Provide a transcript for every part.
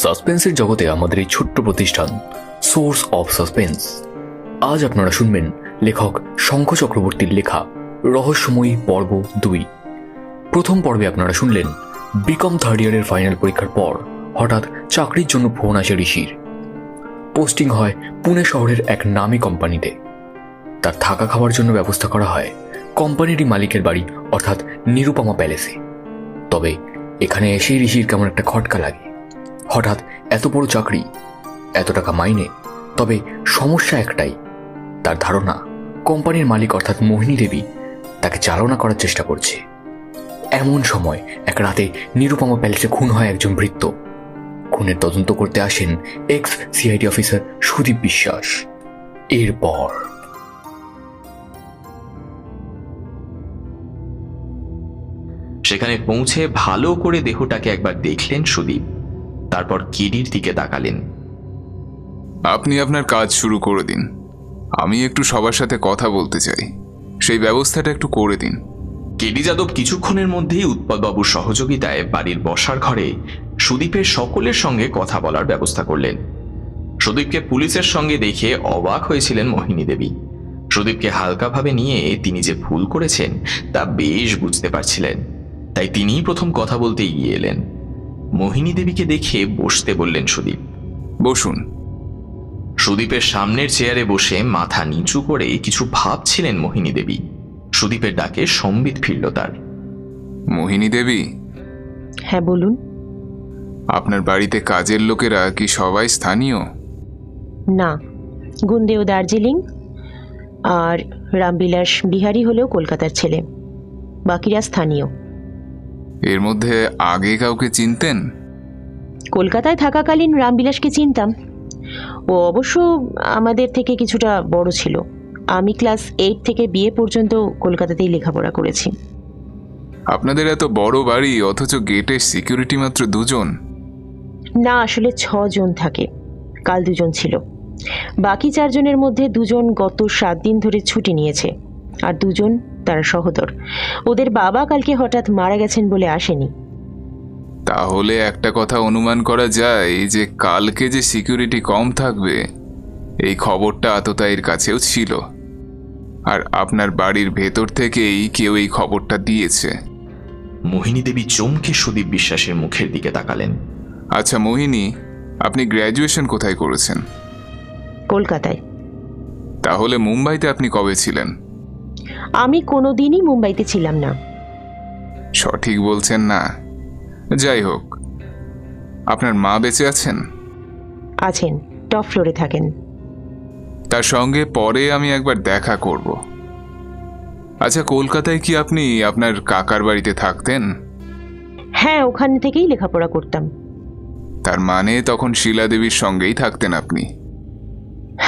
সাসপেন্সের জগতে আমাদের এই ছোট্ট প্রতিষ্ঠান সোর্স অফ সাসপেন্স। আজ আপনারা শুনবেন লেখক শঙ্খ চক্রবর্তীর লেখা রহস্যময়ী পর্ব 2। প্রথম পর্বে আপনারা শুনলেন বিকম থার্ড ইয়ারের ফাইনাল পরীক্ষার পর হঠাৎ চাকরির জন্য ফোন আসে ঋষির। পোস্টিং হয় পুনে শহরের এক নামী কোম্পানিতে। তার থাকা খাওয়ার জন্য ব্যবস্থা করা হয় কোম্পানিরই মালিকের বাড়ি অর্থাৎ নিরুপমা প্যালেসে। তবে এখানে এসেই ঋষির কেমন একটা খটকা লাগে। হঠাৎ এত বড় চাকরি, এত টাকা মাইনে, তবে সমস্যা একটাই, তার ধারণা কোম্পানির মালিক অর্থাৎ মোহিনী দেবী তাকে চালনা করার চেষ্টা করছে। এমন সময় এক রাতে নিরুপমা প্যালেসে খুন হয় একজন ভৃত্য। খুনের তদন্ত করতে আসেন এক্স সিআইডি অফিসার সুদীপ বিশ্বাস। এরপর সেখানে পৌঁছে ভালো করে দেহটাকে একবার দেখলেন সুদীপ, তারপর কেডির দিকে তাকালেন। আপনি আপনার কাজ শুরু করে দিন, আমি একটু সবার সাথে কথা বলতে চাই, সেই ব্যবস্থাটা একটু করে দিন। কেডি যাদব কিছুক্ষণের মধ্যেই উৎপলবাবুর সহযোগিতায় বাড়ির বসার ঘরে সুদীপের সকলের সঙ্গে কথা বলার ব্যবস্থা করলেন। সুদীপকে পুলিশের সঙ্গে দেখে অবাক হয়েছিলেন মোহিনী দেবী। সুদীপকে হালকাভাবে নিয়ে তিনি যে ভুল করেছেন তা বেশ বুঝতে পারছিলেন, তাই তিনিই প্রথম কথা বলতে এগিয়ে এলেন। মোহিনী দেবীকে দেখে বসতে বললেন সুদীপ। বসুন। সুদীপের সামনের চেয়ারে বসে মাথা নিচু করে কিছু ভাবছিলেন মোহিনী দেবী। সুদীপের ডাকে সম্বিত ফিরল তার। মোহিনী দেবী। হ্যাঁ বলুন। আপনার বাড়িতে কাজের লোকেরা কি সবাই স্থানীয়? না, গুন্দেও দার্জিলিং আর রামবিলাস বিহারী হলেও কলকাতার ছেলে, বাকিরা স্থানীয়। এর মধ্যে আগে কাউকে চিনতেন? কলকাতায় থাকাকালীন রামবিলাসকে চিনতাম। ও অবশ্য আমাদের থেকে কিছুটা বড় ছিল। আমি ক্লাস 8 থেকে বিএ পর্যন্ত কলকাতাতেই লেখাপড়া করেছি। আপনাদের এত বড় বাড়ি, অথচ গেটের সিকিউরিটি মাত্র 2 জন? না, আসলে 6 জন থাকে, কাল 2 জন ছিল। বাকি 4 জনের মধ্যে 2 জন গত 7 দিন ধরে ছুটি নিয়েছে, আর 2 জন তারা সহোদর। ওদের বাবা কালকে হঠাৎ মারা গেছেন বলে আসেনি। তাহলে একটা কথা অনুমান করা যায় যে কালকে যে সিকিউরিটি কম থাকবে এই খবরটা আততায়ীর কাছেও ছিল, আর আপনার বাড়ির ভেতর থেকেই কেউ এই খবরটা দিয়েছে। মোহিনী দেবী চমকে সুদীপ বিশ্বাসের মুখের দিকে তাকালেন। আচ্ছা মোহিনী, আপনি গ্র্যাজুয়েশন কোথায় করেছেন? কলকাতায়। তাহলে মুম্বাইতে আপনি কবে ছিলেন? আমি কোনোদিনই মুম্বাইতে ছিলাম না। সঠিক বলছেন না। যাই হোক, আপনার মা বেঁচে আছেন? আছেন, টপ ফ্লোরে থাকেন। তার সঙ্গে পরে আমি একবার দেখা করব। আচ্ছা, কলকাতায় কি আপনি আপনার কাকার বাড়িতে থাকতেন? হ্যাঁ, ওখানে থেকেই লেখাপড়া করতাম। তার মানে তখন শিলা দেবীর সঙ্গেই থাকতেন আপনি?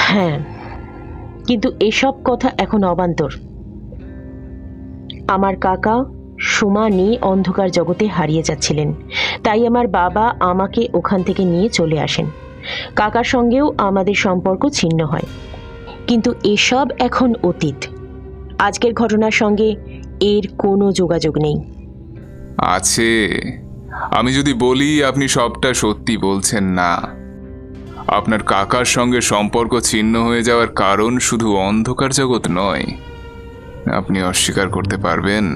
হ্যাঁ, কিন্তু এসব কথা এখন অবান্তর। আমার কাকা সুমানি অন্ধকার জগতে হারিয়ে যাচ্ছিলেন, তাই আমার বাবা আমাকে ওখান থেকে নিয়ে চলে আসেন। কাকার সঙ্গেও আমাদের সম্পর্ক ছিন্ন হয়, কিন্তু এসব এখন অতীত। আজকের ঘটনার সঙ্গে এর কোনো যোগাযোগ নেই। আছে। আমি যদি বলি আপনি সবটা সত্যি বলছেন না। আপনার কাকার সঙ্গে সম্পর্ক ছিন্ন হয়ে যাওয়ার কারণ শুধু অন্ধকার জগৎ নয়, আপনি অস্বীকার করতে পারবেন?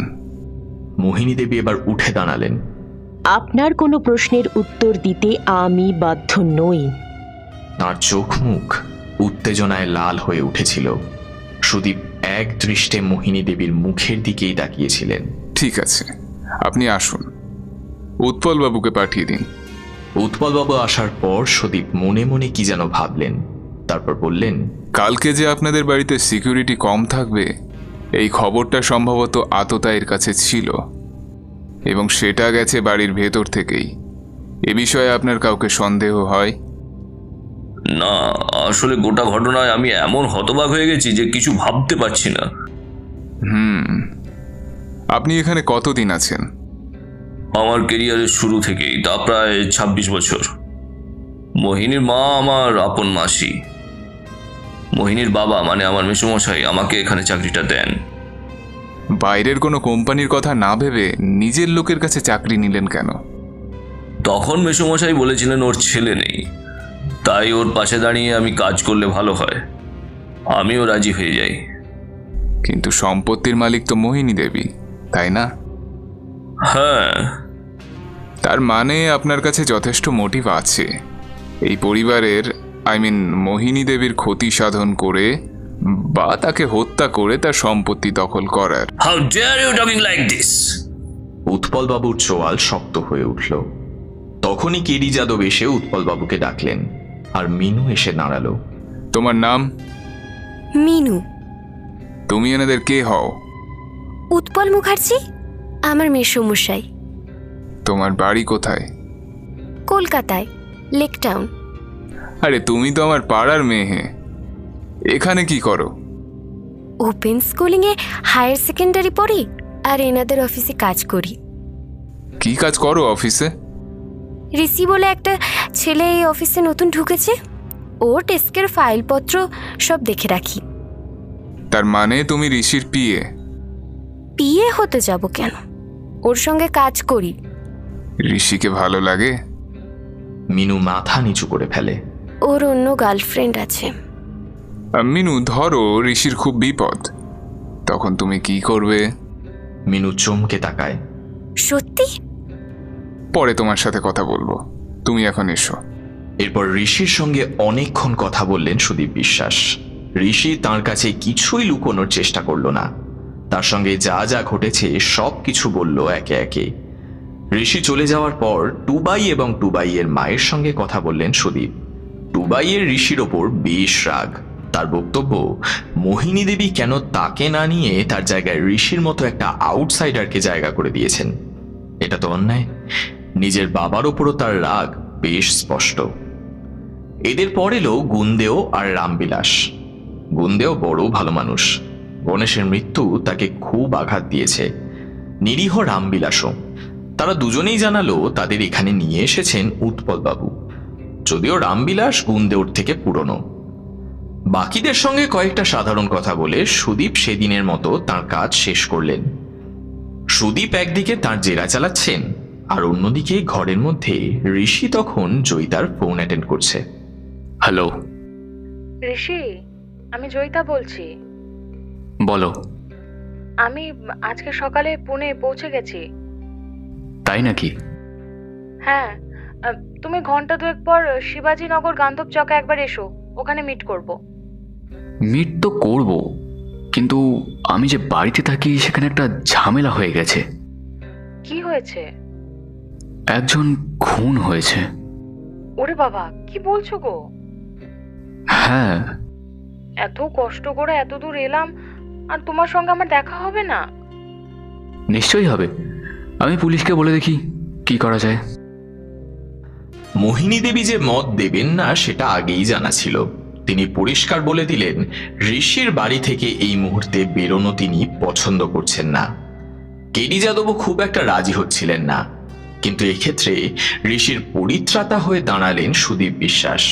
মোহিনী দেবী এবার উঠে দাঁড়ালেন। আপনার কোনো প্রশ্নের উত্তর দিতে আমি বাধ্য নই। তার চোখ মুখ উত্তেজনায় লাল হয়ে উঠেছিল। সুদীপ এক দৃষ্টে মোহিনী দেবীর মুখের দিকেই তাকিয়েছিলেন। ঠিক আছে, আপনি আসুন, উৎপলবাবুকে পাঠিয়ে দিন। উৎপলবাবু আসার পর সুদীপ মনে মনে কি যেন ভাবলেন, তারপর বললেন, কালকে যে আপনাদের বাড়িতে সিকিউরিটি কম থাকবে এই খবরটা সম্ভবত আততায়ীর কাছে ছিল, এবং সেটা গেছে বাড়ির ভেতর থেকেই। এ বিষয়ে আপনার কাউকে সন্দেহ হয়? না, আসলে গোটা ঘটনায় আমি এমন হতবাক হয়ে গেছি যে কিছু ভাবতে পারছি না। আপনি এখানে কতদিন আছেন? আমার কেরিয়ারের শুরু থেকেই, তা প্রায় ২৬ বছর। মোহিনীর মা আমার আপন মাসি। মোহিনীর বাবা মানে আমার মেসোমশাই আমাকে এখানে চাকরিটা দেন। বাইরের কোনো কোম্পানির কথা না ভেবে নিজের লোকের কাছে চাকরি নিলেন কেন? তখন মেসোমশাই বলেছিলেন ওর ছেলে নেই, তাই ওর পাশে দাঁড়িয়ে আমি কাজ করলে ভালো হয়। আমিও রাজি হয়ে যাই। কিন্তু সম্পত্তির মালিক তো মোহিনী দেবী, তাই না? হ্যাঁ। তার মানে আপনার কাছে যথেষ্ট মোটিভ আছে এই পরিবারের, মোহিনী দেবীর ক্ষতি সাধন করে বা তাকে হত্যা করে তার সম্পত্তি দখল করার। How dare you talking like this? উৎপলবাবুর চোয়াল শক্ত হয়ে উঠল। তখনই কেডি যাদব এসে উৎপলবাবুকে ডাকলেন, আর মিনু এসে দাঁড়ালো। তোমার নাম? মিনু। তুমি এনাদের কে হও? উৎপল মুখার্জি আমার মেসোমশাই। তোমার বাড়ি কোথায়? কলকাতায়, লেক টাউন। আরে তুমি তো আমার পাড়ার মেয়ে, এখানে কি করো? ওপেন স্কুলিংয়ে হায়ার সেকেন্ডারি পড়ি আর এনাদের অফিসে কাজ করি। কি কাজ করো অফিসে? ঋষি বলে একটা ছেলে এই অফিসে নতুন ঢুকেছে, ওর ডেস্কের ফাইলপত্র সব দেখে রাখি। তার মানে তুমি ঋষির পিএ? পিএ হতে যাব কেন, ওর সঙ্গে কাজ করি। ঋষিকে ভালো লাগে? মিনু মাথা নিচু করে ফেলে। ওর অন্য গার্লফ্রেন্ড আছে। মিনু, ধরো ঋষির খুব বিপদ, তখন তুমি কি করবে? মিনু চমকে তাকায়। সত্যি? পরে তোমার সাথে কথা বলবো, তুমি এখন এসো। এরপর ঋষির সঙ্গে অনেকক্ষণ কথা বললেন সুদীপ বিশ্বাস। ঋষি তার কাছে কিছুই লুকোনোর চেষ্টা করল না, তার সঙ্গে যা যা ঘটেছে সব কিছু বলল একে একে। ঋষি চলে যাওয়ার পর টুবাই এবং টুবাইয়ের মায়ের সঙ্গে কথা বললেন সুদীপ। টুবাইয়ের ঋষির ওপর বেশ রাগ। তার বক্তব্য, মোহিনী দেবী কেন তাকে না নিয়ে তার জায়গায় ঋষির মতো একটা আউটসাইডারকে জায়গা করে দিয়েছেন। এটা তো অন্যায়। নিজের বাবার ওপরও তার রাগ বেশ স্পষ্ট। এদের পর এলো গুন্দেও আর রামবিলাস। গুন্দেও বড় ভালো মানুষ। গণেশের মৃত্যু তাকে খুব আঘাত দিয়েছে। নিরীহ রামবিলাসও। তারা দুজনেই জানালো তাদের এখানে নিয়ে এসেছেন উৎপলবাবু, যদিও রামবিলাস গুন্দেওর থেকে পুরনো। বাকিদের সঙ্গে কয়েকটা সাধারণ কথা বলে সুদীপ সেদিনের মতো তার কাজ শেষ করলেন। সুদীপ একদিকে তার জেরা চালাচ্ছেন, আর অন্যদিকে ঘরের মধ্যে ঋষি তখন জয়িতার ফোন অ্যাটেন্ড করছে। হ্যালো। ঋষি, আমি জয়িতা বলছি। বলো। আমি আজকে সকালে পুনে পৌঁছে গেছি। তাই নাকি? হ্যাঁ, তুমি ঘন্টা দুয়েক পর শিবাজীনগর গান্ধব চকে একবার এসো, ওখানে মিট করব। মিট তো করব, কিন্তু আমি যে বাড়িতে থাকি সেখানে একটা ঝামেলা হয়ে গেছে। কি হয়েছে? একজন খুন হয়েছে। ওরে বাবা, কি বলছো গো? হ্যাঁ। এত কষ্ট করে এত দূর এলাম, আর তোমার সঙ্গে আমার দেখা হবে না? নিশ্চয়ই হবে, আমি পুলিশকে বলে দেখি কি করা যায়। মোহিনী দেবী যে মত দেবেন না সেটা আগেই জানা ছিল। তিনি পরিষ্কার বলে দিলেন ঋষির বাড়ি থেকে এই মুহূর্তে বেরোনো তিনি পছন্দ করছেন না। কেডি যাদবও খুব একটা রাজি হচ্ছিলেন না, কিন্তু এক্ষেত্রে ঋষির পরিত্রাতা হয়ে দাঁড়ালেন সুদীপ বিশ্বাস।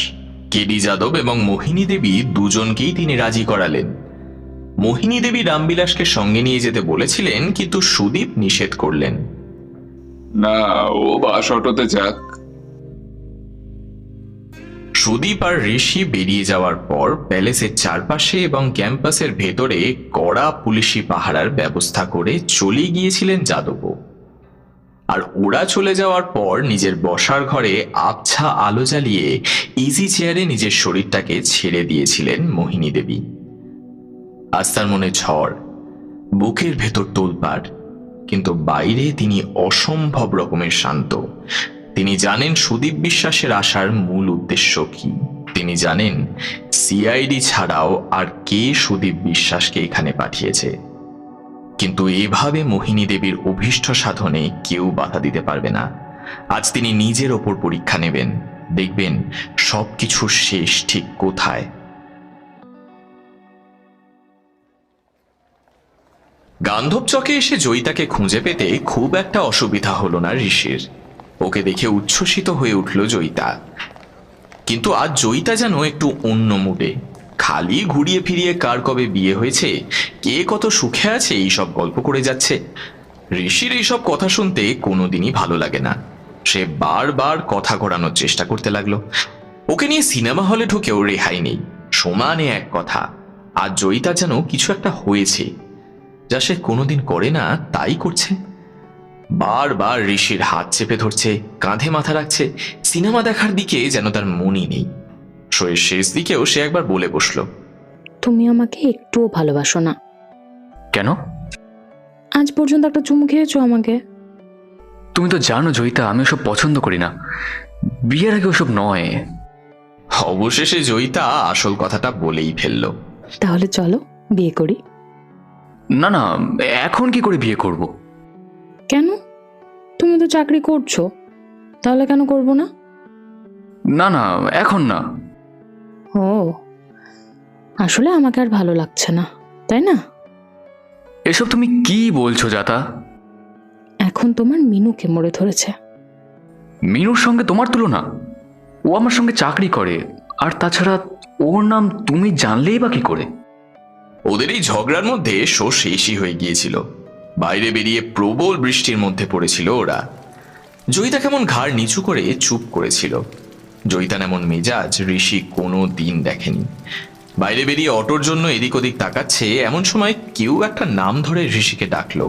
কেডি যাদব এবং মোহিনী দেবী দুজনকেই তিনি রাজি করালেন। মোহিনী দেবী রামবিলাসকে সঙ্গে নিয়ে যেতে বলেছিলেন, কিন্তু সুদীপ নিষেধ করলেন। না, ও বাস অটোতে যাক। সুদীপ আর ঋষি বেরিয়ে যাওয়ার পর প্যালেসের চারপাশে এবং ক্যাম্পাসের ভেতরে কড়া পুলিশি পাহারার ব্যবস্থা করে চলে গিয়েছিলেন যাদবও। আর ওরা চলে যাওয়ার পর নিজের বসার ঘরে আবছা আলো জ্বালিয়ে ইজি চেয়ারে নিজের শরীরটাকে ছেড়ে দিয়েছিলেন মোহিনী দেবী। আজ তার মনে ঝড়, বুকের ভেতর তোলপাড়, কিন্তু বাইরে তিনি অসম্ভব রকমের শান্ত। তিনি জানেন সুদীপ বিশ্বাসের আসার মূল উদ্দেশ্য কি। তিনি জানেন সিআইডি ছাড়াও আর কে সুদীপ বিশ্বাসকে এখানে পাঠিয়েছে। কিন্তু এভাবে মোহিনী দেবীর অভীষ্ট সাধনে কেউ বাধা দিতে পারবে না। আজ তিনি নিজের ওপর পরীক্ষা নেবেন, দেখবেন সবকিছুর শেষ ঠিক কোথায়। গান্ধব চকে এসে জয়িতাকে খুঁজে পেতে খুব একটা অসুবিধা হলো না ঋষির। ওকে দেখে উচ্ছ্বসিত হয়ে উঠল জয়িতা। কিন্তু আজ জয়িতা যেন একটু অন্য মুডে। খালি ঘুরিয়ে ফিরিয়ে কার কবে বিয়ে হয়েছে, কে কত সুখে আছে এইসব গল্প করে যাচ্ছে। ঋষির এইসব কথা শুনতে কোনোদিনই ভালো লাগে না। সে বারবার কথা ঘোরানোর চেষ্টা করতে লাগলো। ওকে নিয়ে সিনেমা হলে ঢুকেও রেহাই নেই, সমানে এক কথা। আর জয়িতা যেন কিছু একটা হয়েছে, যা সে কোনোদিন করে না তাই করছে। বারবার ঋষির হাত চেপে ধরছে, কাঁধে মাথা রাখছে। সিনেমা দেখার দিকে যেন তার মনই নেই। শোয়ের শেষ দিকেও সে একবার বলে বসলো, তুমি আমাকে একটুও ভালোবাসো না। কেন? আজ পর্যন্ত একটা চুমু খেয়েছো আমাকে। তুমি তো জানো জয়িতা, আমি ওসব পছন্দ করি না। বিয়ের আগে ওসব নয়। অবশেষে জয়িতা আসল কথাটা বলেই ফেলল। তাহলে চলো বিয়ে করি। না না, এখন কি করে বিয়ে করব? কেন? তুমি তো চাকরি করছো, তাহলে কেন করবো না? না না, এখন না। ও, আসলে আমাকে আর ভালো লাগছে না, তাই না? এসব তুমি কি বলছো জাতা? এখন তোমার মিনুকে মরে ধরেছে। মিনুর সঙ্গে তোমার তুলনা? ও আমার সঙ্গে চাকরি করে, আর তাছাড়া ওর নাম তুমি জানলেই বা কি করে? ওদের এই ঝগড়ার মধ্যে শো শেষই হয়ে গিয়েছিল। বাইরে বেরিয়ে প্রবল বৃষ্টির মধ্যে পড়েছিল ওরা। জয়িতা কেমন ঘাড় নিচু করে চুপ করেছিল। জয়িতার এমন মেজাজ ঋষি কোনো দিন দেখেনি। বাইরে বেরিয়ে অটোর জন্য এদিক ওদিক তাকাচ্ছে, এমন সময় কেউ একটা নাম ধরে ঋষিকে ডাকলো।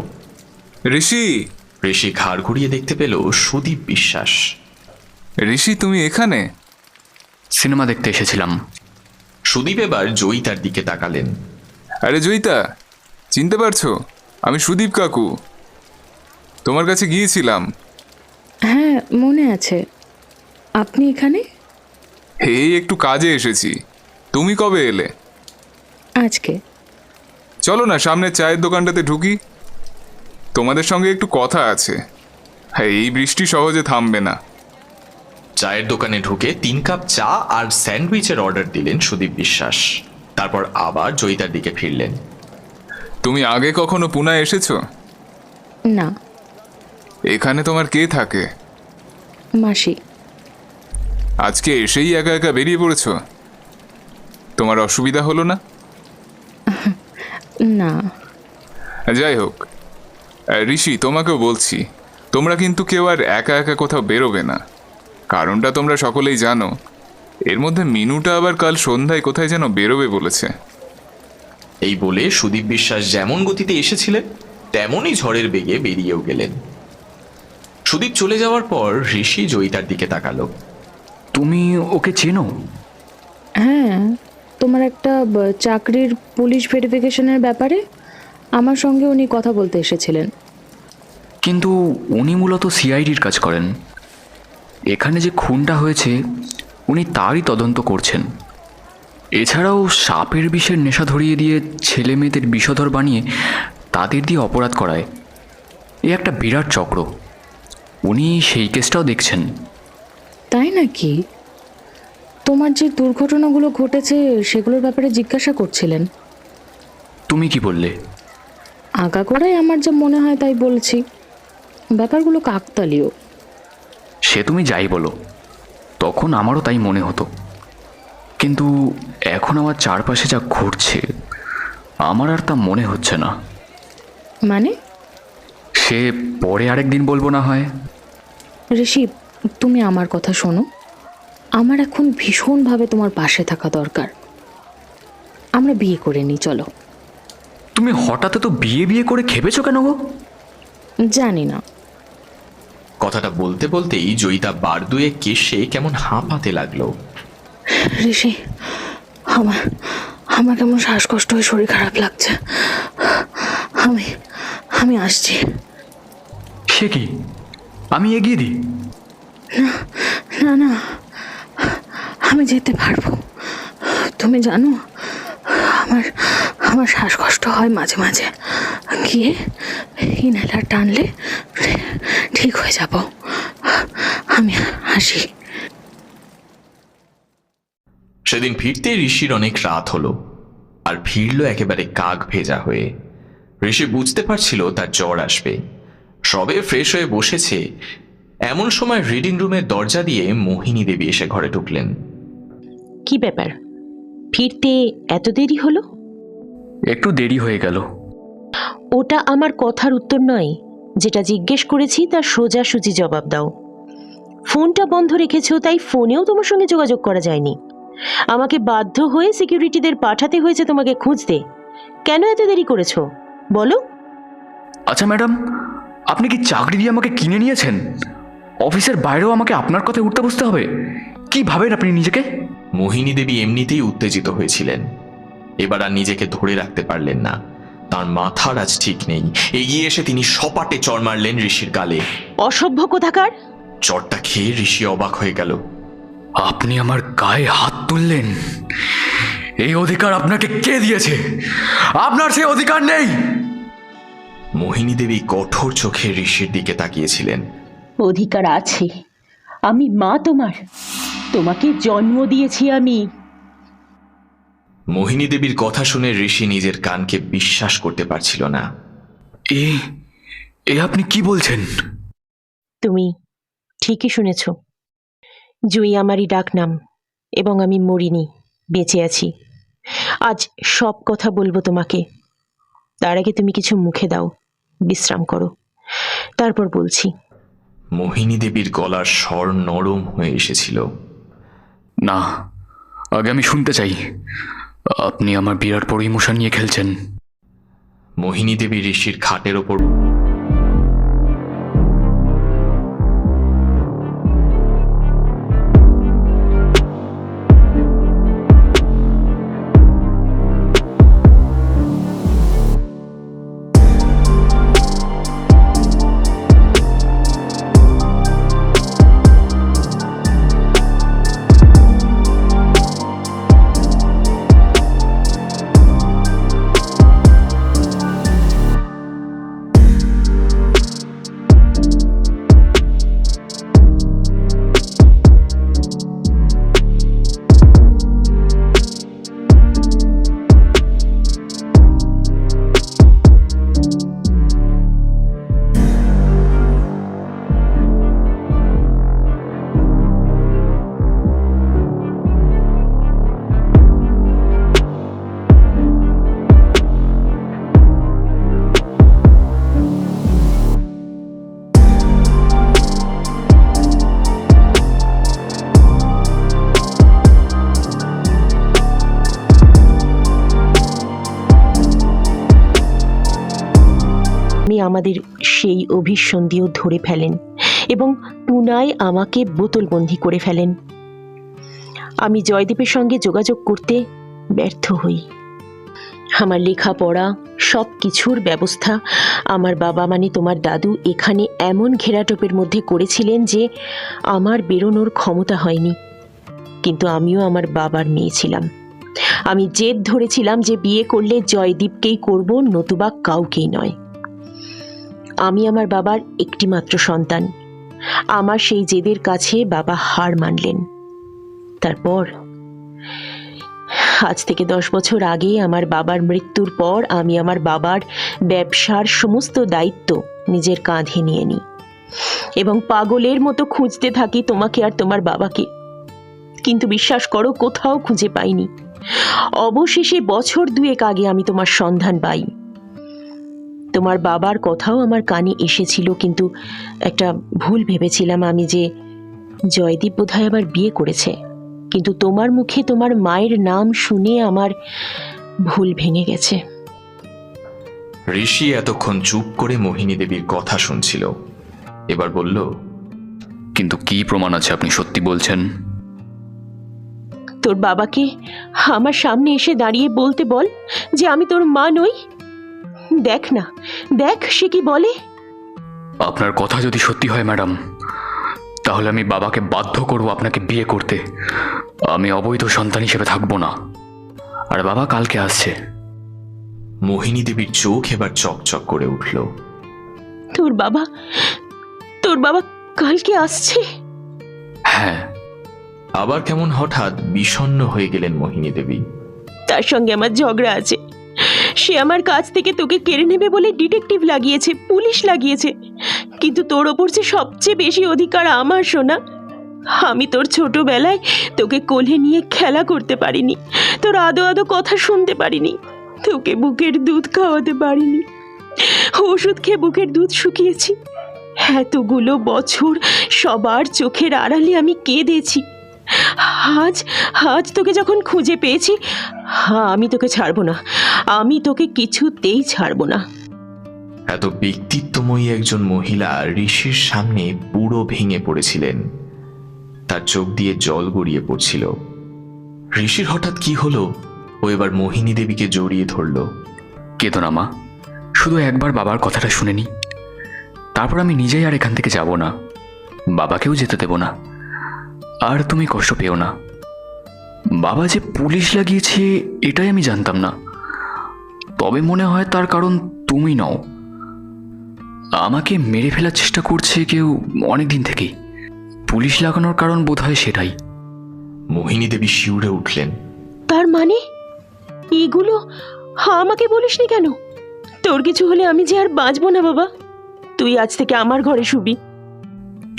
ঋষি! ঋষি ঘাড় ঘুরিয়ে দেখতে পেল সুদীপ বিশ্বাস। ঋষি, তুমি এখানে? সিনেমা দেখতে এসেছিলাম। সুদীপ এবার জয়িতার দিকে তাকালেন। আরে জয়িতা, চিনতে পারছো? আমি সুদীপ কাকু। তোমার কাছে গিয়েছিলাম। হ্যাঁ, মনে আছে। আপনি এখানে? এই একটু কাজে এসেছি। তুমি কবে এলে? আজকে। চলো না সামনের চায়ের দোকানটাতে ঢুকি, তোমাদের সঙ্গে একটু কথা আছে। হ্যাঁ, এই বৃষ্টি সহজে থামবে না। চায়ের দোকানে ঢুকে 3 কাপ চা আর স্যান্ডউইচের অর্ডার দিলেন সুদীপ বিশ্বাস। তারপর আবার জয়িতার দিকে ফিরলেন। তুমি আগে কখনো পুনায় এসেছো? না। এখানে তোমার কে থাকে? মাসি। আজকে এসেই একা একা বেরিয়ে পড়েছো? তোমার অসুবিধা হলো না? না। যাই হোক, ঋষি, তোমাকেও বলছি, তোমরা কিন্তু কেউ আর একা একা কোথাও বেরোবে না। কারণটা তোমরা সকলেই জানো। এর মধ্যে মিনুটা আবার কাল সন্ধ্যায় কোথায় যেন বেরোবে বলেছে। এই বলে সুদীপ বিশ্বাস যেমন গতিতে এসেছিলেন তেমনই ঝড়ের বেগে বেরিয়েও গেলেন। সুদীপ চলে যাওয়ার পর ঋষি জয়িতার দিকে তাকালো। তুমি ওকে চেনো? হ্যাঁ, তোমার একটা চাকরির পুলিশ ভেরিফিকেশনের ব্যাপারে আমার সঙ্গে উনি কথা বলতে এসেছিলেন। কিন্তু উনি মূলত সিআইডির কাজ করেন। এখানে যে খুনটা হয়েছে উনি তারই তদন্ত করছেন। এছাড়াও সাপের বিষের নেশা ধরিয়ে দিয়ে ছেলে মেয়েদের বিষধর বানিয়ে তাদের দিয়ে অপরাধ করায়। এ একটা বিরাট চক্র। উনি সেই কেসটাও দেখছেন। তাই নাকি? তোমার যে দুর্ঘটনাগুলো ঘটেছে সেগুলোর ব্যাপারে জিজ্ঞাসা করছিলেন। তুমি কি বললে? আগাগোড়াই আমার যা মনে হয় তাই বলছি। ব্যাপারগুলো কাকতালীয়। সে তুমি যাই বলো, তখন আমারও তাই মনে হতো। কিন্তু এখন আমার চারপাশে যা ঘুরছে আমার আর তা মনে হচ্ছে না। মানে? সে পরে আরেকদিন বলবো না হয়। ঋষি, তুমি আমার কথা শোনো। আমার এখন ভীষণভাবে তোমার পাশে থাকা দরকার। আমরা বিয়ে করে নিই, চলো। তুমি হঠাৎ তো বিয়ে বিয়ে করে খেপেছো কেন গো? জানি না। কথাটা বলতে বলতেই জয়িতা বার দুয়ে কেশে কেমন হাঁপাতে লাগলো। ঋষি, আমার আমার কেমন শ্বাসকষ্ট হয়ে শরীর খারাপ লাগছে। আমি আসছি। সে কি, আমি এগিয়ে দিই? না না, আমি যেতে পারবো। তুমি জানো, আমার শ্বাসকষ্ট হয় মাঝে মাঝে। গিয়ে ইনহেলার টানলে ঠিক হয়ে যাব। আমি আসি। সেদিন ফিরতে ঋষির অনেক রাত হলো, আর ফিরল একেবারে কাক ভেজা হয়ে। ঋষি বুঝতে পারছিল তার জ্বর আসবে। সবে ফ্রেশ হয়ে বসেছে, এমন সময় রিডিং রুমের দরজা দিয়ে মোহিনী দেবী এসে ঘরে ঢুকলেন। কি ব্যাপার, ফিরতে এত দেরি হলো? একটু দেরি হয়ে গেল। ওটা আমার কথার উত্তর নয়। যেটা জিজ্ঞেস করেছি তার সোজাসুজি জবাব দাও। ফোনটা বন্ধ রেখেছো, তাই ফোনেও তোমার সঙ্গে যোগাযোগ করা যায়নি। আমাকে বাধ্য হয়ে সিকিউরিটিদের পাঠাতে হয়েছে তোমাকে খুঁজতে। কেন এত দেরি করেছো বলো? আচ্ছা ম্যাডাম, আপনি কি চাকরি দিয়ে আমাকে কিনে নিয়েছেন? অফিসের বাইরেও আমাকে আপনার কথায় উঠতে বসতে হবে? কি ভাবেন আপনি নিজেকে? মোহিনী দেবী এমনিতেই উত্তেজিত হয়েছিলেন, এবার আর নিজেকে ধরে রাখতে পারলেন না। তার মাথার আজ ঠিক নেই। এগিয়ে এসে তিনি সপাটে চড় মারলেন ঋষির গালে। অসভ্য কোথাকার! চড়টা খেয়ে ঋষি অবাক হয়ে গেল। আপনি আমার গায়ে হাত তুললেন? এই অধিকার আপনাকে কে দিয়েছে? আপনার সেই অধিকার নেই। মোহিনী দেবী কঠোর চোখে ঋষির দিকে তাকিয়েছিলেন। অধিকার আছে। আমি মা তোমার, তোমাকে জন্ম দিয়েছি আমি। মোহিনী দেবীর কথা শুনে ঋষি নিজের কানকে বিশ্বাস করতে পারছিল না। এ আপনি কি বলছেন? তুমি ঠিকই শুনেছ। জুই আমারই ডাক নাম, এবং আমি মরিনি, বেঁচে আছি। আজ সব কথা বলবো তোমাকে। তার আগে তুমি কিছু মুখে দাও, বিশ্রাম করো, তারপর বলছি। মোহিনী দেবীর গলার স্বর নরম হয়ে এসেছিল। না, আগে আমি শুনতে চাই। আপনি আমার বিরাট বড় ইমোশন নিয়ে খেলছেন। মোহিনী দেবী ঋষির খাটের ওপর আমাদের সেই অভিসন্ধিও ধরে ফেলেন এবং পুনায় আমাকে বোতলবন্দি করে ফেলেন। আমি জয়দীপের সঙ্গে যোগাযোগ করতে ব্যর্থ হই। আমার লেখাপড়া সব কিছুর ব্যবস্থা আমার বাবা মানে তোমার দাদু এখানে এমন ঘেরাটোপের মধ্যে করেছিলেন যে আমার বেরোনোর ক্ষমতা হয়নি। কিন্তু আমিও আমার বাবার মেয়ে ছিলাম। আমি জেদ ধরেছিলাম যে বিয়ে করলে জয়দীপকেই করব, নতুবা কাউকেই নয়। আমি আমার বাবার একটি মাত্র সন্তান। আমার সেই জেদের কাছে বাবা হার মানলেন। তারপর আজ থেকে 10 বছর আগে আমার বাবার মৃত্যুর পর আমি আমার বাবার ব্যবসার সমস্ত দায়িত্ব নিজের কাঁধে নিয়ে নিই এবং পাগলের মতো খুঁজতে থাকি তোমাকে আর তোমার বাবাকে। কিন্তু বিশ্বাস করো, কোথাও খুঁজে পাইনি। অবশেষে বছর 2 আগে আমি তোমার সন্ধান পাই। তোমার বাবার কথাও আমার কানে এসেছিল, কিন্তু একটা ভুল ভেবেছিলাম আমি যে জয়দীপ বোধহয় আবার বিয়ে করেছে। কিন্তু তোমার মুখে তোমার মায়ের নাম শুনে আমার ভুল ভেঙে গেছে। ঋষি এতক্ষণ চুপ করে মোহিনী দেবীর কথা শুনছিল। এবার বলল, কিন্তু কি প্রমাণ আছে আপনি সত্যি বলছেন? তোর বাবাকে আমার সামনে এসে দাঁড়িয়ে বলতে বল যে আমি তোর মা নই। দেখ না, দেখ সে কি বলে। আপনার কথা যদি সত্যি হয় ম্যাডাম, তাহলে আমি বাবাকে বাধ্য করব আপনাকে বিয়ে করতে। আমি অবৈধ সন্তান হিসেবে থাকবো না। আর বাবা কালকে আসছে। মোহিনী দেবীর চোখ এবার চকচক করে উঠল। তোর বাবা কালকে আসছে? হ্যাঁ। আবার কেমন হঠাৎ বিষণ্ণ হয়ে গেলেন মোহিনী দেবী। তার সঙ্গে আমার ঝগড়া আছে, সে আমার কাছ থেকে তোকে কেড়ে নেবে বলে ডিটেকটিভ লাগিয়েছে, পুলিশ লাগিয়েছে, কিন্তু তোর ওপর যে সবচেয়ে বেশি অধিকার আমার, সোনা। আমি তোর ছোটবেলায় তোকে কোলে নিয়ে খেলা করতে পারিনি, তোর আদো আদো কথা শুনতে পারিনি, তোকে বুকের দুধ খাওয়াতে পারিনি, ওষুধ খেয়ে বুকের দুধ শুকিয়েছি। এতগুলো বছর সবার চোখের আড়ালে আমি কেঁদেছি। আজ আজ তোকে যখন খুঁজে পেয়েছি, আমি তোকে ছাড়বো না, আমি তোকে কিছুতেই ছাড়বো না। এত ব্যক্তিত্বময়ী একজন মহিলা ঋষির সামনে পুরো ভেঙে পড়েছিলেন। তার চোখ দিয়ে জল গড়িয়ে পড়ছিল। ঋষির হঠাৎ কি হলো, ও এবার মোহিনী দেবীকে জড়িয়ে ধরল। কেঁদো না মা, শুধু একবার বাবার কথাটা শুনে নি, তারপর আমি নিজেই আর এখান থেকে যাব না, বাবাকেও যেতে দেব না। আর তুমি কষ্ট পেও না। বাবা যে পুলিশ লাগিয়েছে এটাই আমি জানতাম না, তবে মনে হয় তার কারণ তুমি নও। আমাকে মেরে ফেলার চেষ্টা করছে কেউ অনেক দিন থেকেই, পুলিশ লাগানোর কারণ বোধ হয় সেটাই। মোহিনী দেবী শিউরে উঠলেন। তার মানে এগুলো আমাকে বলিসনি কেন? তোর কিছু হলে আমি যে আর বাঁচবো না বাবা। তুই আজ থেকে আমার ঘরে শুবি।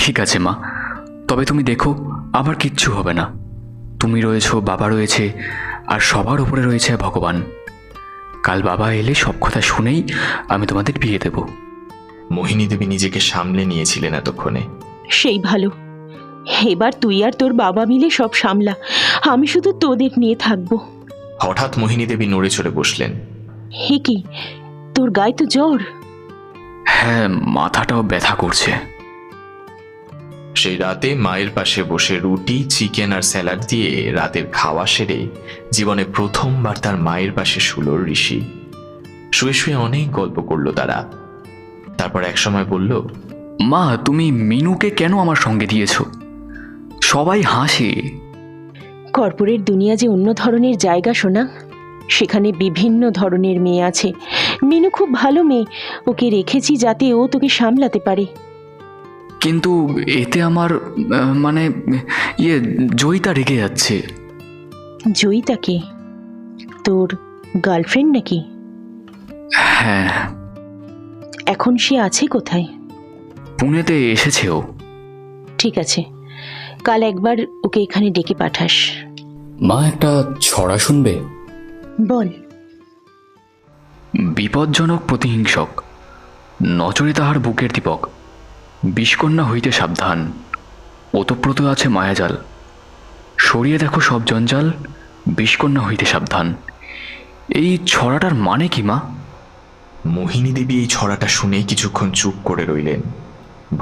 ঠিক আছে মা, তবে তুমি দেখো আমার কিচ্ছু হবে না। তুমি রয়েছো, বাবা রয়েছে, আর সবার উপরে রয়েছে ভগবান। কাল বাবা এলে সব কথা শুনেই আমি তোমাদের বিয়ে দেব। মোহিনী দেবী নিজেকে সামলে নিয়েছিলেন এতক্ষণে। সেই ভালো, এবার তুই আর তোর বাবা মিলে সব সামলা, আমি শুধু তোদের নিয়ে থাকবো। হঠাৎ মোহিনী দেবী নড়ে চড়ে বসলেন। হে কি, তোর গায়ে তো জ্বর? হ্যাঁ, মাথাটাও ব্যথা করছে। সেই রাতে মায়ের পাশে বসে রুটি, চিকেন আর স্যালাড দিয়ে রাতের খাওয়া সেরে জীবনে প্রথমবার তার মায়ের পাশে শুলো ঋষি। শুয়ে শুয়ে অনেক গল্প করলো তারা। তারপর একসময় বলল, মা, তুমি মিনুকে কেন আমার সঙ্গে দিয়েছো? সবাই হাসে। কর্পোরেট দুনিয়া যে অন্য ধরনের জায়গা, শোনা। সেখানে বিভিন্ন ধরনের মেয়ে আছে। মিনু খুব ভালো মেয়ে, ওকে রেখেছি যাতে ও তোকে সামলাতে পারে। কিন্তু এতে আমার মানে জয়িতা রেগে যাচ্ছে। জয়িতাকে? তোর গার্লফ্রেন্ড নাকি? হ্যাঁ। এখন সে আছে কোথায়? পুনেতে এসেছে ও। ঠিক আছে, কাল একবার ওকে এখানে ডেকে পাঠাস। মা, একটা ছড়া শুনবে? বল। বিপজ্জনক প্রতিহিংসক, নজরে তাহার বুকের দীপক, বিষকন্যা হইতে সাবধান, ওতপ্রোত আছে মায়াজাল, সরিয়ে দেখো সব জঞ্জাল, বিষকন্যা হইতে সাবধান। এই ছড়াটার মানে কি মা? মোহিনী দেবী এই ছড়াটা শুনে কিছুক্ষণ চুপ করে রইলেন।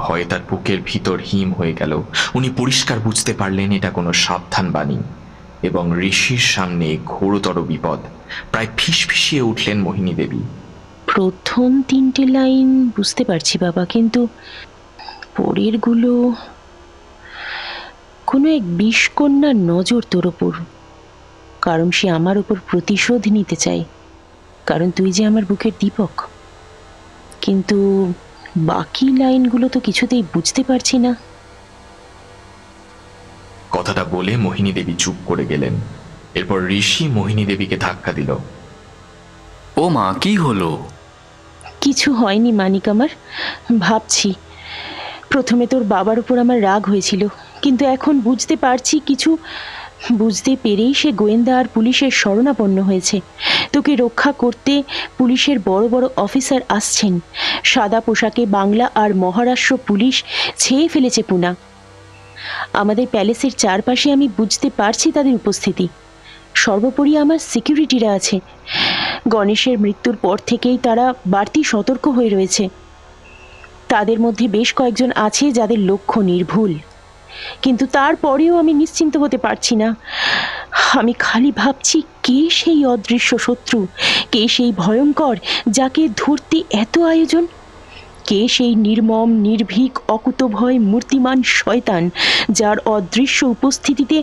ভয়ে তার বুকের ভিতর হিম হয়ে গেল। উনি পরিষ্কার বুঝতে পারলেন এটা কোনো সাবধান বাণী এবং ঋষির সামনে ঘোরতর বিপদ। প্রায় ফিসফিসিয়ে উঠলেন মোহিনী দেবী। প্রথম 3টে লাইন বুঝতে পারছি বাবা, কিন্তু পরেরগুলো কোনো এক বিষকন্যার নজর তোর ওপর, কারণ সে আমার ওপর প্রতিশোধ নিতে চায়, কারণ তুই যে আমার বুকের দীপক। কিন্তু বাকি লাইনগুলো তো কিছুতেই বুঝতে পারছি না। কথাটা বলে মোহিনী দেবী চুপ করে গেলেন। এরপর ঋষি মোহিনী দেবীকে ধাক্কা দিল। ও মা, কি হলো? কিছু হয়নি মানিক আমার। ভাবছি প্রথমে তোর বাবার উপর আমার রাগ হয়েছিল, কিন্তু এখন বুঝতে পারছি কিছু বুঝতে পেরেই সে গোয়েন্দা আর পুলিশের শরণাপন্ন হয়েছে। তোকে রক্ষা করতে পুলিশের বড় বড় অফিসার আসছেন। সাদা পোশাকে বাংলা আর মহারাষ্ট্র পুলিশ ছেয়ে ফেলেছে পুনা। আমাদের প্যালেসের চারপাশে আমি বুঝতে পারছি তাদের উপস্থিতি। সর্বোপরি আমার সিকিউরিটিরা আছে। গণেশের মৃত্যুর পর থেকেই তারা বাড়তি সতর্ক হয়ে রয়েছে। তাদের মধ্যে বেশ কয়েকজন আছে যাদের লক্ষ্য নির্ভুল, কিন্তু তারপরেও আমি নিশ্চিন্ত হতে পারছি না। আমি খালি ভাবছি কে সেই অদৃশ্য শত্রু, কে সেই ভয়ঙ্কর যাকে ধরতে এত আয়োজন, কে সেই নির্মম নির্ভীক অকুতভয় মূর্তিমান শয়তান যার অদৃশ্য উপস্থিতিতে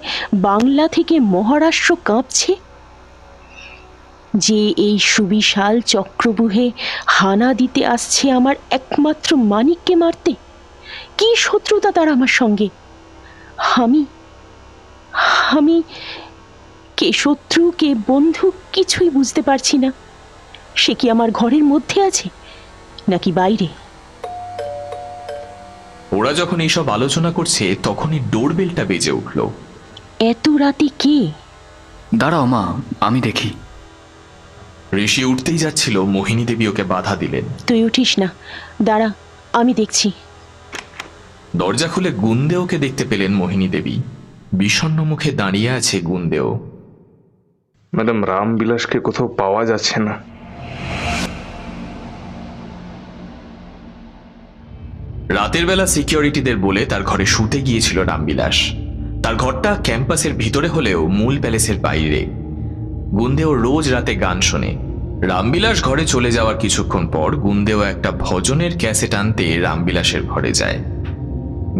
বাংলা থেকে মহারাষ্ট্র কাঁপছে, যে এই সুবিশাল চক্রবুহে হানা দিতে আসছে আমার একমাত্র মানিককে মারতে। কি শত্রুতা তার আমার সঙ্গে? আমি কে শত্রু কে বন্ধু কিছুই বুঝতে পারছি না। সে কি আমার ঘরের মধ্যে আছে নাকি বাইরে? ওরা যখন এইসব আলোচনা করছে তখনই ডোরবেলটা বেজে উঠল। এত রাতে কে? দাঁড়াও মা, আমি দেখি। ঋষি উঠতেই যাচ্ছিল, মোহিনী দেবী ওকে বাধা দিলেন। তুই উঠিস না, দাঁড়া, আমি দেখছি। দরজা খুলে গুন্দেওকে দেখতে পেলেন মোহিনী দেবী। বিষণ্ণ মুখে দাঁড়িয়ে আছে গুন্দেও। ম্যাডাম, রামবিলাসকে কোথাও পাওয়া যাচ্ছে না। রাতের বেলা সিকিউরিটিদের বলে তার ঘরে শুতে গিয়েছিল রামবিলাস। তার ঘরটা ক্যাম্পাসের ভিতরে হলেও মূল প্যালেসের বাইরে। গুন্দেও রোজ রাতে গান শোনে। রামবিলাস ঘরে চলে যাওয়ার কিছুক্ষণ পর গুন্দেও একটা ভজনের ক্যাসেট আনতে রামবিলাসের ঘরে যায়।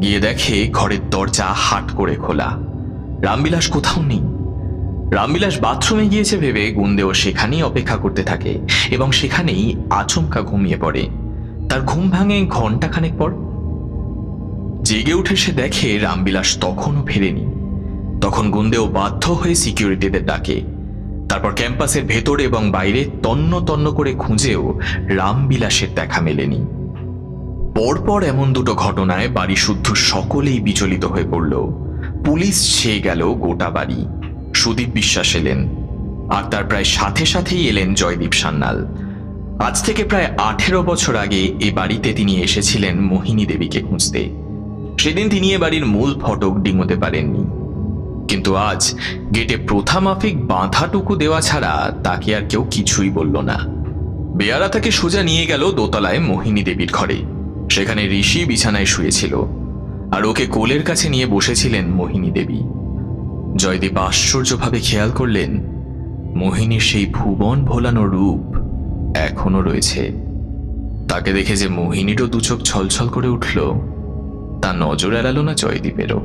গিয়ে দেখে ঘরের দরজা হাট করে খোলা। রামবিলাস কোথাও নেই। রামবিলাস বাথরুমে গিয়েছে ভেবে গুন্দেও সেখানেই অপেক্ষা করতে থাকে এবং সেখানেই আচমকা ঘুমিয়ে পড়ে। তার ঘুম ভাঙে ঘন্টাখানেক পর। জেগে উঠে সে দেখে রামবিলাস তখনও ফেরেনি। তখন গুন্দেও বাধ্য হয়ে সিকিউরিটিদের ডাকে। তারপর ক্যাম্পাসের ভেতর এবং বাইরে তন্ন তন্ন করে খুঁজেও রামবিলাসের দেখা মেলেনি। পরপর এমন দুটো ঘটনায় বাড়ি শুদ্ধ সকলেই বিচলিত হয়ে পড়ল। পুলিশ ছেয়ে গেল গোটা বাড়ি। সুদীপ বিশ্বাস এলেন, আর তার প্রায় সাথে সাথেই এলেন জয়দীপ সান্যাল। আজ থেকে প্রায় 18 বছর আগে এ বাড়িতে তিনি এসেছিলেন মোহিনী দেবীকে খুঁজতে। সেদিন তিনি এ বাড়ির মূল ফটক ডিঙোতে পারেননি, কিন্তু আজ গেটে প্রথা মাফিক বাঁধাটুকু দেওয়া ছাড়া তাকে আর কেউ কিছুই বলল না। বেয়ারা তাকে সোজা নিয়ে গেল দোতলায় মোহিনী দেবীর ঘরে। সেখানে ঋষি বিছানায় শুয়েছিল, আর ওকে কোলের কাছে নিয়ে বসেছিলেন মোহিনী দেবী। জয়দীপ আশ্চর্যভাবে খেয়াল করলেন মোহিনীর সেই ভুবন ভোলানো রূপ এখনো রয়েছে। তাকে দেখে যে মোহিনীরও দুচোখ ছলছল করে উঠল, তা নজর এড়ালো না জয়দীপেরও।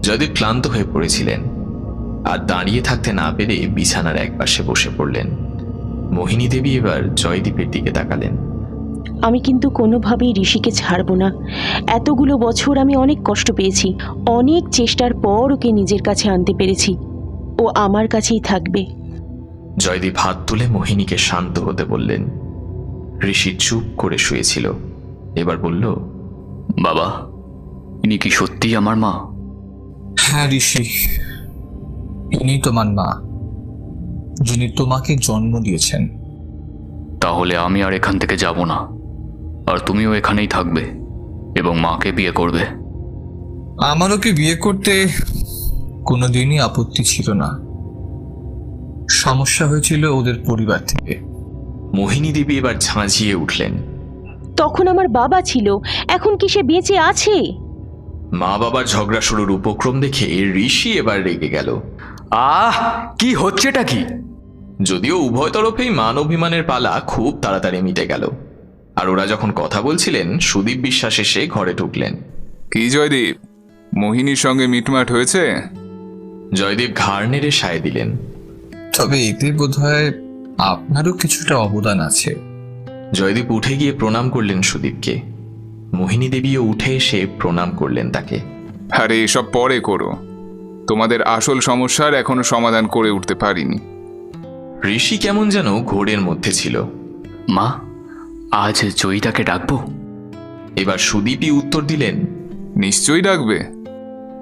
জয়দীপ ক্লান্ত হয়ে পড়েছিলেন, আর দাঁড়িয়ে থাকতে না পেরে বিছানার একপাশে বসে পড়লেন। মোহিনী দেবী এবার জয়দীপের দিকে তাকালেন। আমি কিন্তু কোনোভাবেই ঋষিকে ছাড়ব না। এতগুলো বছর আমি অনেক কষ্ট পেয়েছি, অনেক চেষ্টার পর ওকে নিজের কাছে আনতে পেরেছি। ও আমার কাছেই থাকবে। জয়দীপ হাত তুলে মোহিনীকে শান্ত হতে বললেন। ঋষি চুপ করে শুয়েছিল, এবার বলল, বাবা, ইনি কি সত্যিই আমার মা? হ্যাঁ ঋষি, ইনি তোমার মা, যিনি তোমাকে জন্ম দিয়েছেন। তাহলে আমি আর এখান থেকে যাব না, আর তুমিও এখানেই থাকবে এবং মাকে বিয়ে করবে। আমার ওকে বিয়ে করতে কোনোদিনই আপত্তি ছিল না। সমস্যা হয়েছিল ওদের পরিবার থেকে। মোহিনী দেবী এবার ঝাঁঝিয়ে উঠলেন। তখন আমার বাবা ছিল, এখন কি সে বেঁচে আছে? মা বাবার ঝগড়া শুরুর উপক্রম দেখে ঋষি এবার রেগে গেল। কি হচ্ছেটা কি? যদিও উভয় তরফেই মান অভিমানের পালা খুব তাড়াতাড়ি মিটে গেল, আর ওরা যখন কথা বলছিলেন সুদীপ বিশ্বাস এসে ঘরে ঢুকলেন। কি জয়দীপ, মোহিনীর সঙ্গে মিটমাট হয়েছে? জয়দীপ ঘাড় নেড়ে সায় দিলেন। তবে এতে বোধহয় আপনারও কিছুটা অবদান আছে। জয়দীপ উঠে গিয়ে প্রণাম করলেন সুদীপকে। মোহিনী দেবীও উঠে এসে প্রণাম করলেন তাকে। আরে এসব পরে করো, তোমাদের আসল সমস্যার এখনো সমাধান করে উঠতে পারিনি। ঋষি কেমন যেন ঘোরের মধ্যে ছিল। মা, আজ জয়ীটাকে ডাকবো? এবার সুদীপই উত্তর দিলেন, নিশ্চয়ই ডাকবে।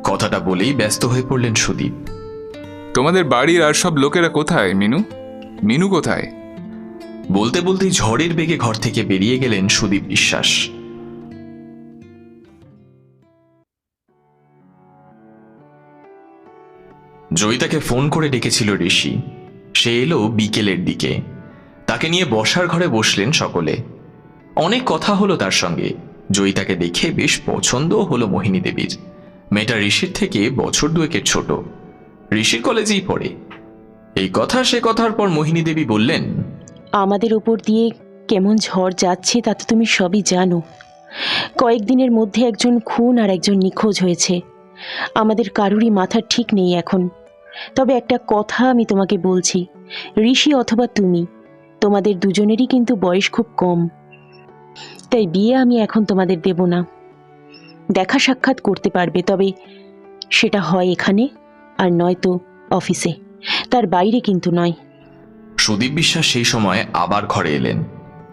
কথাটা বলেই ব্যস্ত হয়ে পড়লেন সুদীপ। তোমাদের বাড়ির আর সব লোকেরা কোথায়? মিনু কোথায়? বলতে বলতেই ঝড়ের বেগে ঘর থেকে বেরিয়ে গেলেন সুদীপ বিশ্বাস। জয়িতাকে ফোন করে ডেকেছিল ঋষি। সে এলো বিকেলের দিকে। তাকে নিয়ে বসার ঘরে বসলেন সকলে। অনেক কথা হলো তার সঙ্গে। জয়িতাকে দেখে বেশ পছন্দও হলো মোহিনী দেবীর। মেয়েটা ঋষির থেকে বছর দুয়েকের ছোট, ঋষির কলেজেই পড়ে। এই কথা সে কথার পর মোহিনী দেবী বললেন, আমাদের ওপর দিয়ে কেমন ঝড় যাচ্ছে তা তো তুমি সবই জানো। কয়েকদিনের মধ্যে একজন খুন আর একজন নিখোঁজ হয়েছে। আমাদের কারুরই মাথা ঠিক নেই এখন। তবে একটা কথা আমি তোমাকে বলছি, ঋষি অথবা তুমি, তোমাদের দুজনেরই কিন্তু বয়স খুব কম। তাই বিয়ে আমি এখন তোমাদের দেব না। দেখা সাক্ষাৎ করতে পারবে, তবে সেটা হয় এখানে আর নয়তো অফিসে, তার বাইরে কিন্তু নয়। সুদীপ বিশ্বাস সেই সময় আবার ঘরে এলেন।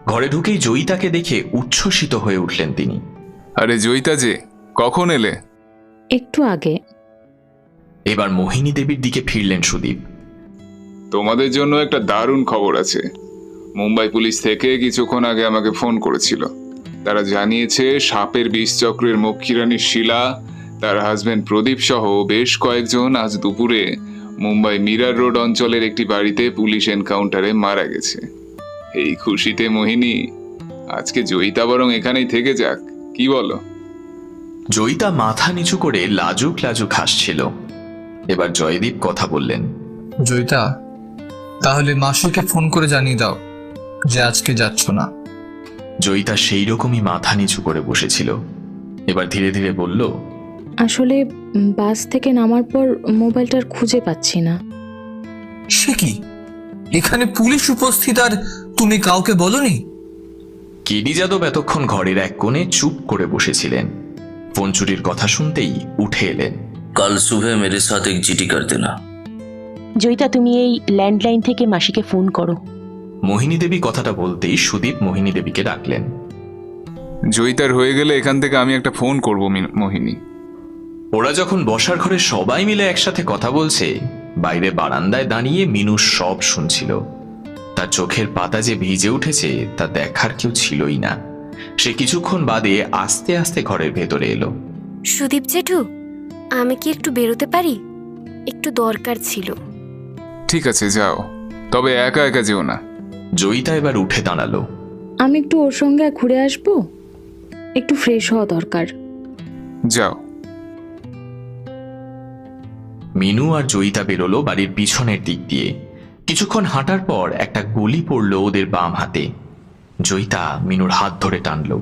ঘরে ঢুকেই জয়িতাকে দেখে উচ্ছ্বসিত হয়ে উঠলেন তিনি। আরে জয়িতা যে, কখন এলে? একটু আগে। এবার মোহিনী দেবীর দিকে ফিরলেন সুদীপ। তোমাদের জন্য একটা দারুণ খবর আছে। মুম্বাই পুলিশ থেকে কিছুক্ষণ আগে আমাকে ফোন করেছিল। তারা জানিয়েছে সাপের বিষচক্রের মক্ষীরানী শিলা, তার হাজবেন্ড প্রদীপ সহ বেশ কয়েকজন আজ দুপুরে মুম্বাই মিরার রোড অঞ্চলের একটি বাড়িতে পুলিশ এনকাউন্টারে মারা গেছে। এই খুশিতে মোহিনী, আজকে জয়িতা বরং এখানেই থেকে যাক, কি বলো? জয়িতা মাথা নিচু করে লাজুক লাজুক হাসছিল। এবার জয়দীপ কথা বললেন। জয়িতা, তাহলে মাসিকে ফোন করে জানিয়ে দাও যে আজকে যাচ্ছ না। জয়িতা সেই রকমই মাথা নিচু করে বসেছিল। এবার ধীরে ধীরে বলল, আসলে বাস থেকে নামার পর মোবাইলটার খুঁজে পাচ্ছি না। সে কি, এখানে পুলিশ উপস্থিত আর তুমি কাউকে বলনি? কেডি যাদব এতক্ষণ ঘরের এক কোণে চুপ করে বসেছিলেন। ফোন চুরির কথা শুনতেই উঠে এলেন। कल सुबह मेरे साथ एक जीटी कर देना। জয়িতা, তুমি এই ল্যান্ডলাইন থেকে মাসিকে ফোন করো। মোহিনী দেবী কথাটা বলতেই সুদীপ মোহিনী দেবীকে ডাকলেন। জয়িতার হয়ে গেলে এখান থেকে আমি একটা ফোন করব মোহিনী। ওরা যখন বসার ঘরে সবাই মিলে একসাথে কথা বলছে, বাইরে বারান্দায় দাঁড়িয়ে মিনু সব শুনছিল। তার চোখের পাতা যে ভিজে উঠেছে তা দেখার কেউ ছিলই না। সে কিছুক্ষণ বাদে আস্তে আস্তে ঘরের ভেতরে এলো। সুদীপ জেঠু, আমি কি একটু বেরোতে পারি? একটু দরকার ছিল। ঠিক আছে, যাও, তবে একা একা যেও না। জয়িতা এবার উঠে দাঁড়ালো। আমি একটু ওর সঙ্গে ঘুরে আসবো, একটু ফ্রেশ হওয়া দরকার। যাও। মিনু আর জয়িতা বেরোলো বাড়ির পিছনের দিক দিয়ে। কিছুক্ষণ হাঁটার পর একটা গলি পড়ল ওদের বাম হাতে। জয়িতা মিনুর হাত ধরে টানলো।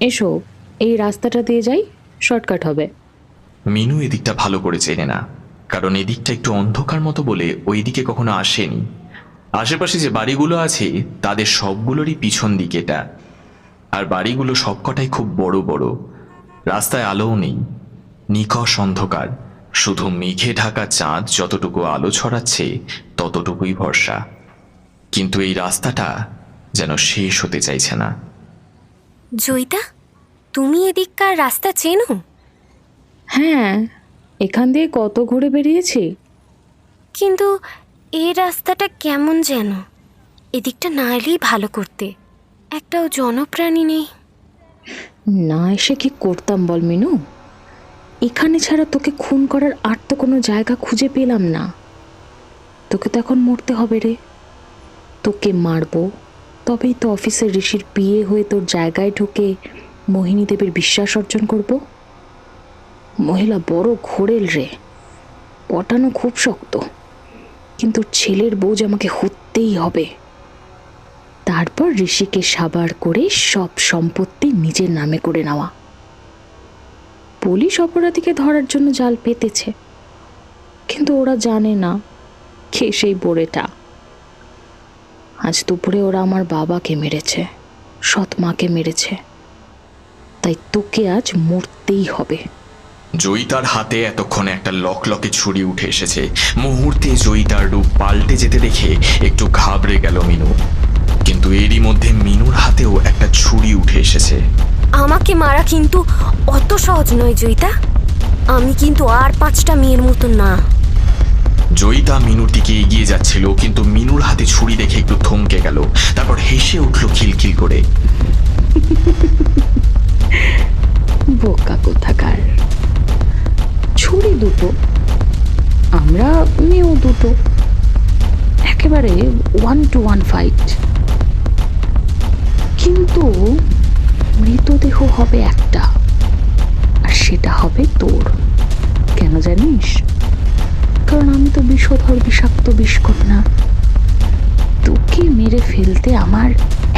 এসো, এই রাস্তাটা দিয়ে যাই, শর্টকাট হবে। মিনু এদিকটা ভালো করে চেনে না, কারণ এদিকটা একটু অন্ধকার মতো বলে ওই দিকে কখনো আসেনি। আশেপাশে যে বাড়িগুলো আছে তাদের সবগুলোরই পিছন দিকে এটা। আর বাড়িগুলো সবকটাই খুব বড় বড়। রাস্তায় আলোও নেই, নিকষ অন্ধকার। শুধু মেঘে ঢাকা চাঁদ যতটুকু আলো ছড়াচ্ছে ততটুকুই ভরসা। কিন্তু এই রাস্তাটা যেন শেষ হতে চাইছে না। জয়িতা, তুমি এদিককার রাস্তা চেনো? হ্যাঁ, এখান দিয়ে কত ঘুরে বেরিয়েছি। কিন্তু এই রাস্তাটা কেমন যেন, এদিকটা না এলেই ভালো করতে। একটাও জনপ্রাণী নেই। না এসে কি করতাম বল মিনু? এখানে ছাড়া তোকে খুন করার আর তো কোনো জায়গা খুঁজে পেলাম না। তোকে তো এখন মরতে হবে রে। তোকে মারবো, তবেই তো অফিসের ঋষির বিয়ে হয়ে তোর জায়গায় ঢুকে মোহিনী দেবীর বিশ্বাস অর্জন করব। মহিলা বড় ঘোরেল রে, পটানো খুব শক্ত, কিন্তু ছেলের বউ যে আমাকে হতেই হবে। তারপর ঋষিকে সাবার করে সব সম্পত্তি নিজের নামে করে নেওয়া। পুলিশ অপরাধীকে ধরার জন্য জাল পেতেছে, কিন্তু ওরা জানে না কে সেই বোড়েটা। আজ দুপুরে ওরা আমার বাবাকে মেরেছে, সৎ মাকে মেরেছে, তাই তোকে আজ মরতেই হবে। জয়িতার হাতে এতক্ষণে একটা লকলকে ছুরি উঠে এসেছে। মুহূর্তে জয়িতার রূপ পাল্টে যেতে দেখে একটু ঘাবড়ে গেল মিনু। কিন্তু এরই মধ্যে মিনুর হাতেও একটা ছুরি উঠে এসেছে। আমাকে মারা কিন্তু অত সহজ নয় জয়িতা। আমি কিন্তু আর 5টা মেয়ের মতো না। জয়িতা মিনুর দিকে এগিয়ে যাচ্ছিল, কিন্তু মিনুর হাতে ছুরি দেখে একটু থমকে গেল। তারপর হেসে উঠল খিলখিল করে। বোকা কোথাকার। ছুরি দুটো, আমরা মেয়েও দুটো, একেবারে 1-to-1 ফাইট। কিন্তু মৃতদেহ হবে একটা, আর সেটা হবে তোর। কেন জানিস? কারণ আমি তো বিষধর বিষাক্ত বিষকন্যা। তোকে মেরে ফেলতে আমার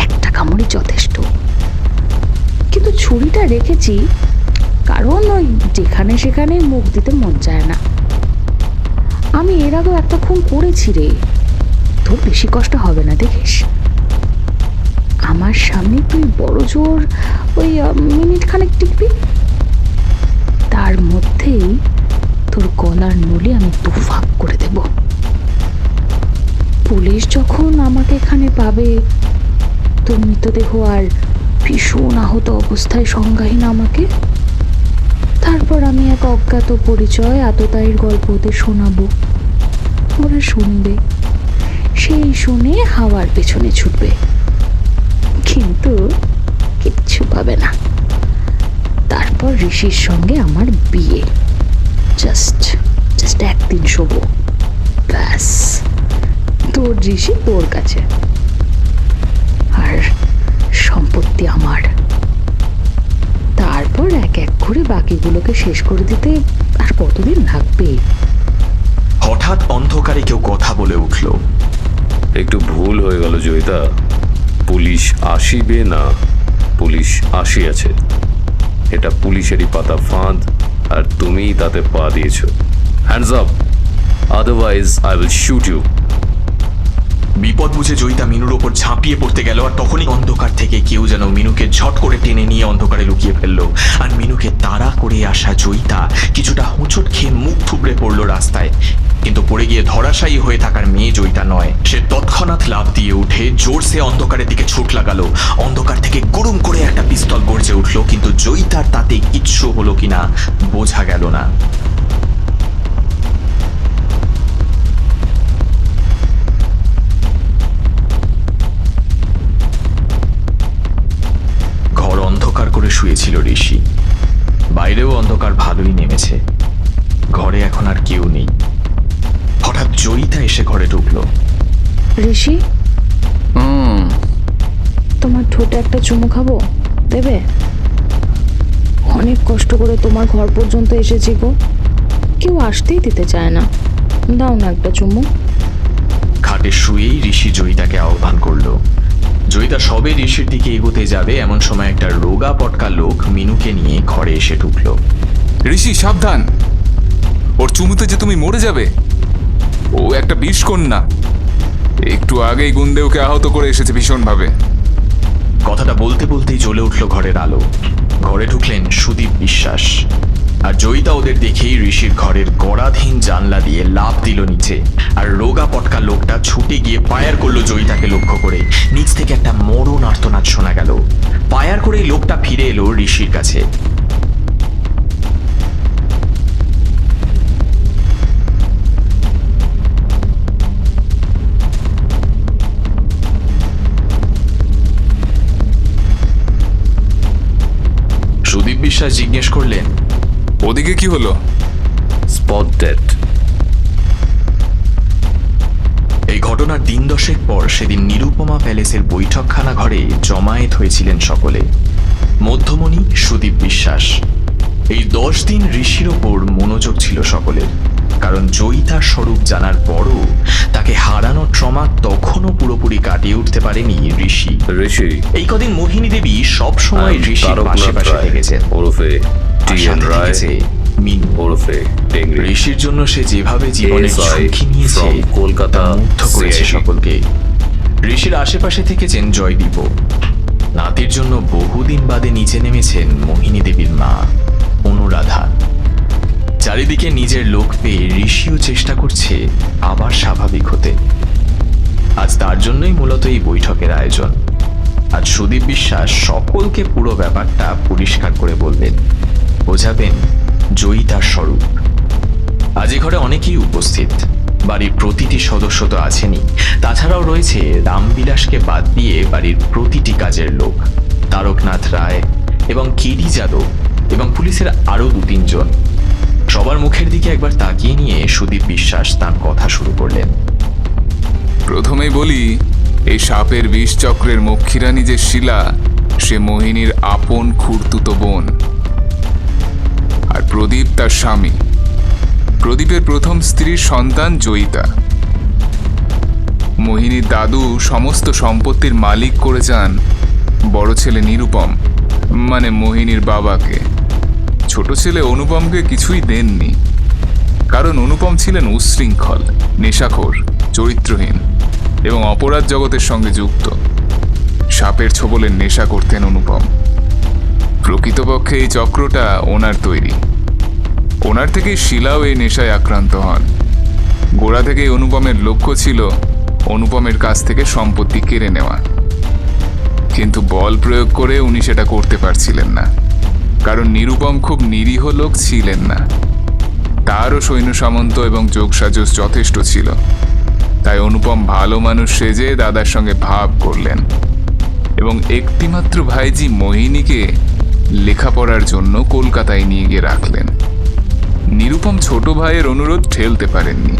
একটা কামড়ই যথেষ্ট। কিন্তু ছুরিটা রেখেছি কারণ ওই যেখানে সেখানে মুখ দিতে মন চায় না। আমি এর আগেও একটা খুন করেছি রে, তোর বেশি কষ্ট হবে না দেখিস। আমার সামনে তুই বড় জোর ওই মিনিট খানেক টিকবি, তার মধ্যেই তোর গলার নলি আমি দুফাক করে দেব। পুলিশ যখন আমাকে এখানে পাবে, তোর মৃতদেহ আর ভীষণ আহত অবস্থায় সংজ্ঞাহীন আমাকে, তারপর আমি এক অজ্ঞাত পরিচয় আততায়ীর গল্প ওদের শোনাবো। ওরা শুনবে, সেই শুনে হাওয়ার পেছনে ছুটবে, কিন্তু কিচ্ছু পাবে না। তারপর ঋষির সঙ্গে আমার বিয়ে, জাস্ট একদিন শোবো, ব্যাস। তোর ঋষি তোর কাছে, আর সম্পত্তি আমার। তারপর এক এক করে বাকিগুলোকে শেষ করে দিতে আর কতদিন লাগবে? হঠাৎ অন্ধকারে কেউ কথা বলে উঠল। একটু ভুল হয়ে গেল জয়িতা, পুলিশ আসিবে না, পুলিশ আসিয়াছে। এটা পুলিশেরই পাতা ফাঁদ, আর তুমিই তাতে পা দিয়েছ। Hands up, otherwise I will shoot you. বিপদ বুঝে জয়িতা মিনুর ওপর ঝাঁপিয়ে পড়তে গেল, আর তখনই অন্ধকার থেকে কেউ যেন মিনুকে ঝট করে টেনে নিয়ে অন্ধকারে লুকিয়ে ফেললো। আর মিনুকে তাড়া করে আসা জয়িতা কিছুটা হোঁচট খেয়ে মুখ থুবড়ে পড়লো রাস্তায়, কিন্তু পড়ে গিয়ে ধরাশায়ী হয়ে থাকার মেয়ে জয়িতা নয়। সে তৎক্ষণাৎ লাফ দিয়ে উঠে জোরসে অন্ধকারের দিকে ছুট লাগালো। অন্ধকার থেকে গুড়ুম করে একটা পিস্তল গর্জে উঠলো, কিন্তু জয়িতার তাতে কিচ্ছু হলো কিনা বোঝা গেল না। ঘর অন্ধকার করে শুয়েছিল ঋষি। বাইরেও অন্ধকার ভালোই নেমেছে, ঘরে এখন আর কেউ নেই। হঠাৎ জয়িতা এসে ঘরে ঢুকলো। ঋষি, তোমার ঠোঁটে একটা চুমু খাবো, দেবে? অনেক কষ্ট করে তোমার ঘর পর্যন্ত এসেছি গো, কেউ আসতেই দিতে চায় না, দাও না একটা চুমু। খাটে শুয়েই ঋষি জয়িতাকে আহ্বান করলো। জয়িতা সবে ঋষির দিকে এগোতে যাবে, এমন সময় একটা রোগা পটকা লোক মিনুকে নিয়ে ঘরে এসে ঢুকলো। ঋষি সাবধান, ওর চুমুতে যে তুমি মরে যাবে। ও একটা বিষ কন্যা, একটু আগেই গুন্ডে ওকে আহত করে এসেছে ভীষণভাবে। কথাটা বলতে বলতেই জ্বলে উঠল ঘরের আলো। ঘরে ঢুকলেন সুদীপ বিশ্বাস, আর জয়িতা ওদের দেখেই ঋষির ঘরের গড়াধীন জানলা দিয়ে লাফ দিল নিচে। আর রোগা পটকা লোকটা ছুটে গিয়ে ফায়ার করলো জয়িতাকে লক্ষ্য করে। নিচ থেকে একটা মরণ আর্তনাদ শোনা গেল। ফায়ার করেই লোকটা ফিরে এলো ঋষির কাছে। সুদীপ বিশ্বাস জিজ্ঞেস করলেন, ওদিকে কি হলো? Spot dead. এই ঘটনার দিন দশেক পর সেদিন নিরুপমা প্যালেসের বৈঠকখানা ঘরে জমায়েত হয়েছিলেন সকলে। মধ্যমণি সুদীপ বিশ্বাস। এই 10 দিন ঋষির ওপর মনোযোগ ছিল সকলের, কারণ জয়িতার স্বরূপ জানার পরও তাকে হারানোর ট্রমা তখনও পুরোপুরি কাটিয়ে উঠতে পারেনি ঋষি। এই কদিন মোহিনী দেবী সব সময় ঋষির পাশে থেকেছেন, ওরফে টিএন রায়, মিনু ওরফে টেংরি। ঋষির জন্য সে যেভাবে জীবনের ঝুঁকি নিয়েছে কলকাতা মুগ্ধ করেছে সকলকে। ঋষির আশেপাশে থেকেছেন জয়দীপও। নাতির জন্য বহুদিন বাদে নিচে নেমেছেন মোহিনী দেবীর মা অনুরাধা। চারিদিকে নিজের লোক পেয়ে ঋষিও চেষ্টা করছে আবার স্বাভাবিক হতে। আজ তার জন্যই মূলত এই বৈঠকের আয়োজন। আজ সুদীপ বিশ্বাস সকলকে পুরো ব্যাপারটা পরিষ্কার করে বলবেন, বোঝাবেন জয়িতার স্বরূপ। আজ এ ঘরে অনেকেই উপস্থিত, বাড়ির প্রতিটি সদস্য তো আছেনই, তাছাড়াও রয়েছে রামবিলাসকে বাদ দিয়ে বাড়ির প্রতিটি কাজের লোক, তারকনাথ রায় এবং কেডি যাদব এবং পুলিশের আরো 2-3 জন। সবার মুখের দিকে একবার তাকিয়ে নিয়ে সুদীপ বিশ্বাস তার কথা শুরু করলেন। প্রথমেই বলি, এই সাপের বিষ চক্রের মক্ষীরানী যে শিলা, সে মোহিনীর আপন খুড়তুতো বোন। আর প্রদীপ তার স্বামী। প্রদীপের প্রথম স্ত্রীর সন্তান জয়িতা। মোহিনীর দাদু সমস্ত সম্পত্তির মালিক করে যান বড় ছেলে নিরুপম, মানে মোহিনীর বাবাকে। ছোট ছেলে অনুপমকে কিছুই দেননি, কারণ অনুপম ছিলেন উচ্ছৃঙ্খল, নেশাখোর, চরিত্রহীন এবং অপরাধ জগতের সঙ্গে যুক্ত। সাপের ছোবলের নেশা করতেন অনুপম। প্রকৃতপক্ষে এই চক্রটা ওনার তৈরি। ওনার থেকেই শিলাও এই নেশায় আক্রান্ত হন। গোড়া থেকেই অনুপমের লক্ষ্য ছিল অনুপমের কাছ থেকে সম্পত্তি কেড়ে নেওয়া। কিন্তু বল প্রয়োগ করে উনি সেটা করতে পারছিলেন না, কারণ নিরুপম খুব নিরীহ লোক ছিলেন না। তারও সৈন্য সামন্ত এবং যোগসাজশ যথেষ্ট ছিল। তাই অনুপম ভালো মানুষ সেজে দাদার সঙ্গে ভাব করলেন এবং একটিমাত্র ভাইজি মোহিনীকে লেখাপড়ার জন্য কলকাতায় নিয়ে গিয়ে রাখলেন। নিরুপম ছোট ভাইয়ের অনুরোধ ঠেলতে পারেননি।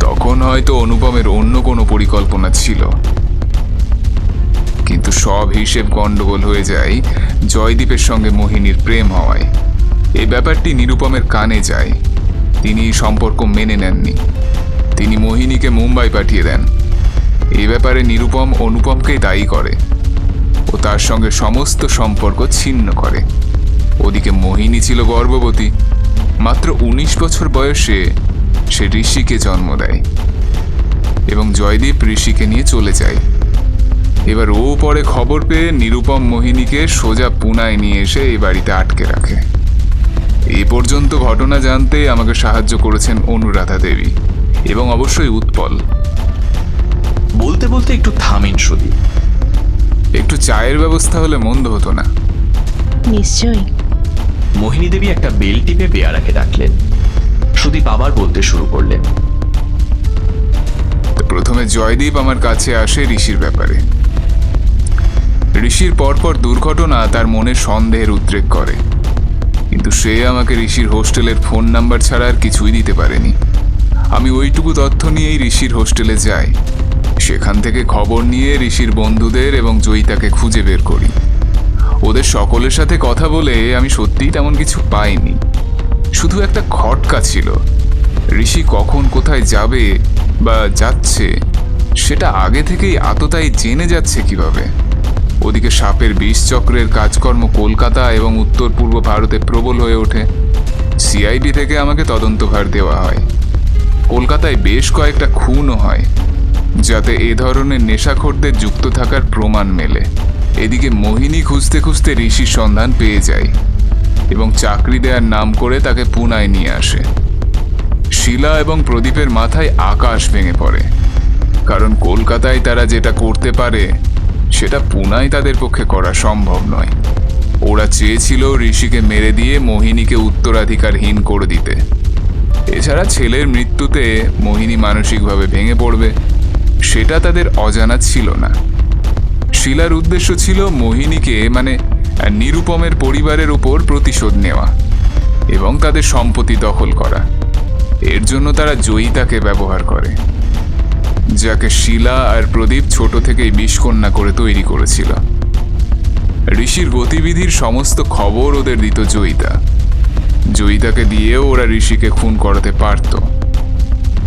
তখন হয়তো অনুপমের অন্য কোনো পরিকল্পনা ছিল, কিন্তু সব হিসেব গন্ডগোল হয়ে যায় জয়দীপের সঙ্গে মোহিনীর প্রেম হওয়ায়। এই ব্যাপারটি নিরুপমের কানে যায়। তিনি সম্পর্ক মেনে নেননি। তিনি মোহিনীকে মুম্বাই পাঠিয়ে দেন। এই ব্যাপারে নিরুপম অনুপমকেই দায়ী করে ও তার সঙ্গে সমস্ত সম্পর্ক ছিন্ন করে। ওদিকে মোহিনী ছিল গর্ভবতী। মাত্র 19 বছর বয়সে সে ঋষিকে জন্ম দেয় এবং জয়দীপ ঋষিকে নিয়ে চলে যায়। এবার ও পরে খবর পেয়ে নিরুপম মোহিনীকে সোজা পুনায় নিয়ে এসে এই বাড়িতে আটকে রাখে। এই পর্যন্ত ঘটনা জানতে আমাকে সাহায্য করেছেন অনুরাধা দেবী এবং অবশ্যই উৎপল। বলতে বলতে একটু থামিন সুদীপ। একটু চায়ের ব্যবস্থা হলে মন্দ হতো না। নিশ্চয়ই। মোহিনী দেবী একটা বেল টিপে পেয়ারাকে ডাকলেন। সুদীপ আবার বলতে শুরু করলেন। প্রথমে জয়দীপ আমার কাছে আসে ঋষির ব্যাপারে। ঋষির পরপর দুর্ঘটনা তার মনে সন্দেহের উদ্রেক করে, কিন্তু সে আমাকে ঋষির হোস্টেলের ফোন নাম্বার ছাড়া আর কিছুই দিতে পারেনি। আমি ওইটুকু তথ্য নিয়েই ঋষির হোস্টেলে যাই। সেখান থেকে খবর নিয়ে ঋষির বন্ধুদের এবং জয়িতাকে খুঁজে বের করি। ওদের সকলের সাথে কথা বলে আমি সত্যিই তেমন কিছু পাইনি। শুধু একটা খটকা ছিল, ঋষি কখন কোথায় যাবে বা যাচ্ছে সেটা আগে থেকেই আততায়ী জেনে যাচ্ছে কিভাবে। ওদিকে সাপের বিষ চক্রের কাজকর্ম কলকাতা এবং উত্তর পূর্ব ভারতে প্রবল হয়ে ওঠে। সিআইডি থেকে আমাকে তদন্তভার দেওয়া হয়। কলকাতায় বেশ কয়েকটা খুনও হয়, যাতে এ ধরনের নেশাখোরদের যুক্ত থাকার প্রমাণ মেলে। এদিকে মোহিনী খুঁজতে খুঁজতে ঋষির সন্ধান পেয়ে যায় এবং চাকরি দেওয়ার নাম করে তাকে পুনায় নিয়ে আসে। শিলা এবং প্রদীপের মাথায় আকাশ ভেঙে পড়ে, কারণ কলকাতায় তারা যেটা করতে পারে সেটা পুনায় তাদের পক্ষে করা সম্ভব নয়। ওরা চেয়েছিল ঋষিকে মেরে দিয়ে মোহিনীকে উত্তরাধিকারহীন করে দিতে। এছাড়া ছেলের মৃত্যুতে মোহিনী মানসিকভাবে ভেঙে পড়বে, সেটা তাদের অজানা ছিল না। শিলার উদ্দেশ্য ছিল মোহিনীকে মানে নিরুপমের পরিবারের উপর প্রতিশোধ নেওয়া এবং তাদের সম্পত্তি দখল করা। এর জন্য তারা জয়িতাকে ব্যবহার করে, যাকে শিলা আর প্রদীপ ছোট থেকেই বিষকন্যা করে তৈরি করেছিল। ঋষির গতিবিধির সমস্ত খবর ওদের দিত জয়িতা। জয়িতাকে দিয়েও ওরা ঋষিকে খুন করাতে পারত।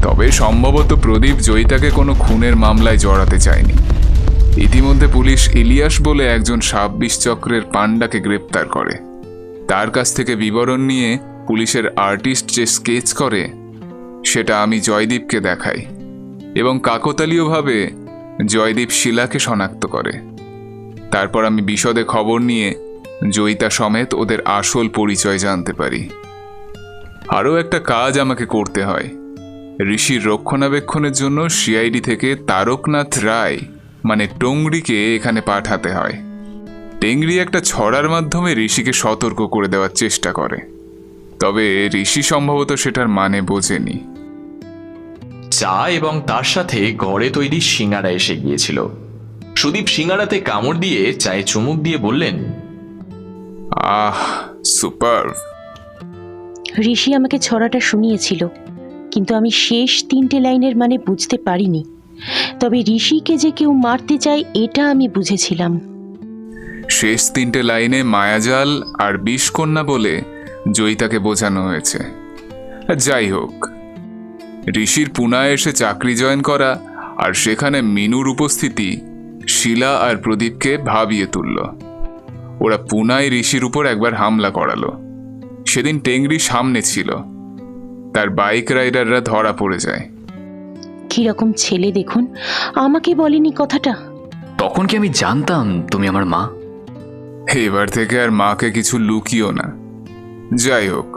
তবে সম্ভবত প্রদীপ জয়িতাকে কোনো খুনের মামলায় জড়াতে চায়নি। ইতিমধ্যে পুলিশ ইলিয়াস বলে একজন সাপ বিষ চক্রের পান্ডাকে গ্রেপ্তার করে। তার কাছ থেকে বিবরণ নিয়ে পুলিশের আর্টিস্ট যে স্কেচ করে সেটা আমি জয়দীপকে দেখাই এবং কাকতালীয়ভাবে জয়দীপ শিলাকে শনাক্ত করে। তারপর আমি বিশদে খবর নিয়ে জয়িতা সমেত ওদের আসল পরিচয় জানতে পারি। আরও একটা কাজ আমাকে করতে হয়। ঋষির রক্ষণাবেক্ষণের জন্য সিআইডি থেকে তারকনাথ রায় মানে টোংরিকে এখানে পাঠাতে হয়। টেংরি একটা ছড়ার মাধ্যমে ঋষিকে সতর্ক করে দেওয়ার চেষ্টা করে, তবে ঋষি সম্ভবত সেটার মানে বোঝেনি। চা এবং তার সাথে ঘরে তৈরি সিঙ্গারা এসে গিয়েছিল। সুদীপ সিঙ্গারাতে কামড় দিয়ে চায়ে চুমুক দিয়ে বললেন, আহ, সুপার। ঋষি আমাকে ছড়াটা শুনিয়েছিল, কিন্তু আমি শেষ 3টে লাইনের মানে বুঝতে পারিনি। তবে ঋষিকে যে কেউ মারতে চায় এটা আমি বুঝেছিলাম। শেষ 3টে লাইনে মায়াজাল আর বিষকন্যা বলে জয়িতাকে বোঝানো হয়েছে। যাই হোক, ঋষির পুনায় এসে চাকরি জয়েন করা আর সেখানে মিনুর উপস্থিতি শিলা আর প্রদীপকে ভাবিয়ে তুলল। ওরা পুনায় ঋষির উপর একবার হামলা করালো। সেদিন টেংরি সামনে ছিল। তার বাইক রাইডাররা ধরা পড়ে যায়। কিরকম ছেলে দেখুন, আমাকে বলেনি কথাটা। তখন কি আমি জানতাম তুমি আমার মা? এবার থেকে আর মাকে কিছু লুকিও না। যাই হোক,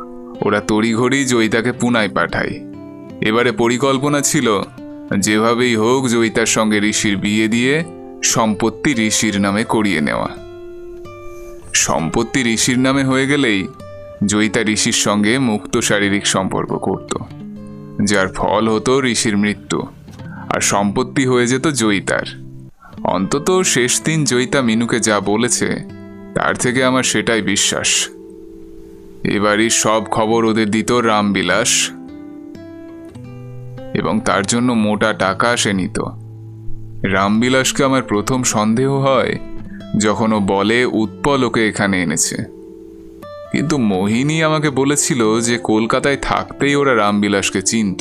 ওরা তড়িঘড়ি জয়িতাকে পুনায় পাঠায়। এবারে পরিকল্পনা ছিল যেভাবেই হোক জয়িতার সঙ্গে ঋষির বিয়ে দিয়ে সম্পত্তি ঋষির নামে করিয়ে নেওয়া। সম্পত্তি ঋষির নামে হয়ে গেলেই জয়িতা ঋষির সঙ্গে মুক্ত শারীরিক সম্পর্ক করত, যার ফল হতো ঋষির মৃত্যু, আর সম্পত্তি হয়ে যেত জয়িতার। অন্তত শেষ দিন জয়িতা মিনুকে যা বলেছে তার থেকে আমার সেটাই বিশ্বাস। এবারই সব খবর ওদের দিত রামবিলাস, এবং তার জন্য মোটা টাকা সে নিত। রামবিলাসকে আমার প্রথম সন্দেহ হয় যখন ও বলে উৎপল ওকে এখানে এনেছে, কিন্তু মোহিনী আমাকে বলেছিল যে কলকাতায় থাকতেই ওরা রামবিলাসকে চিনত।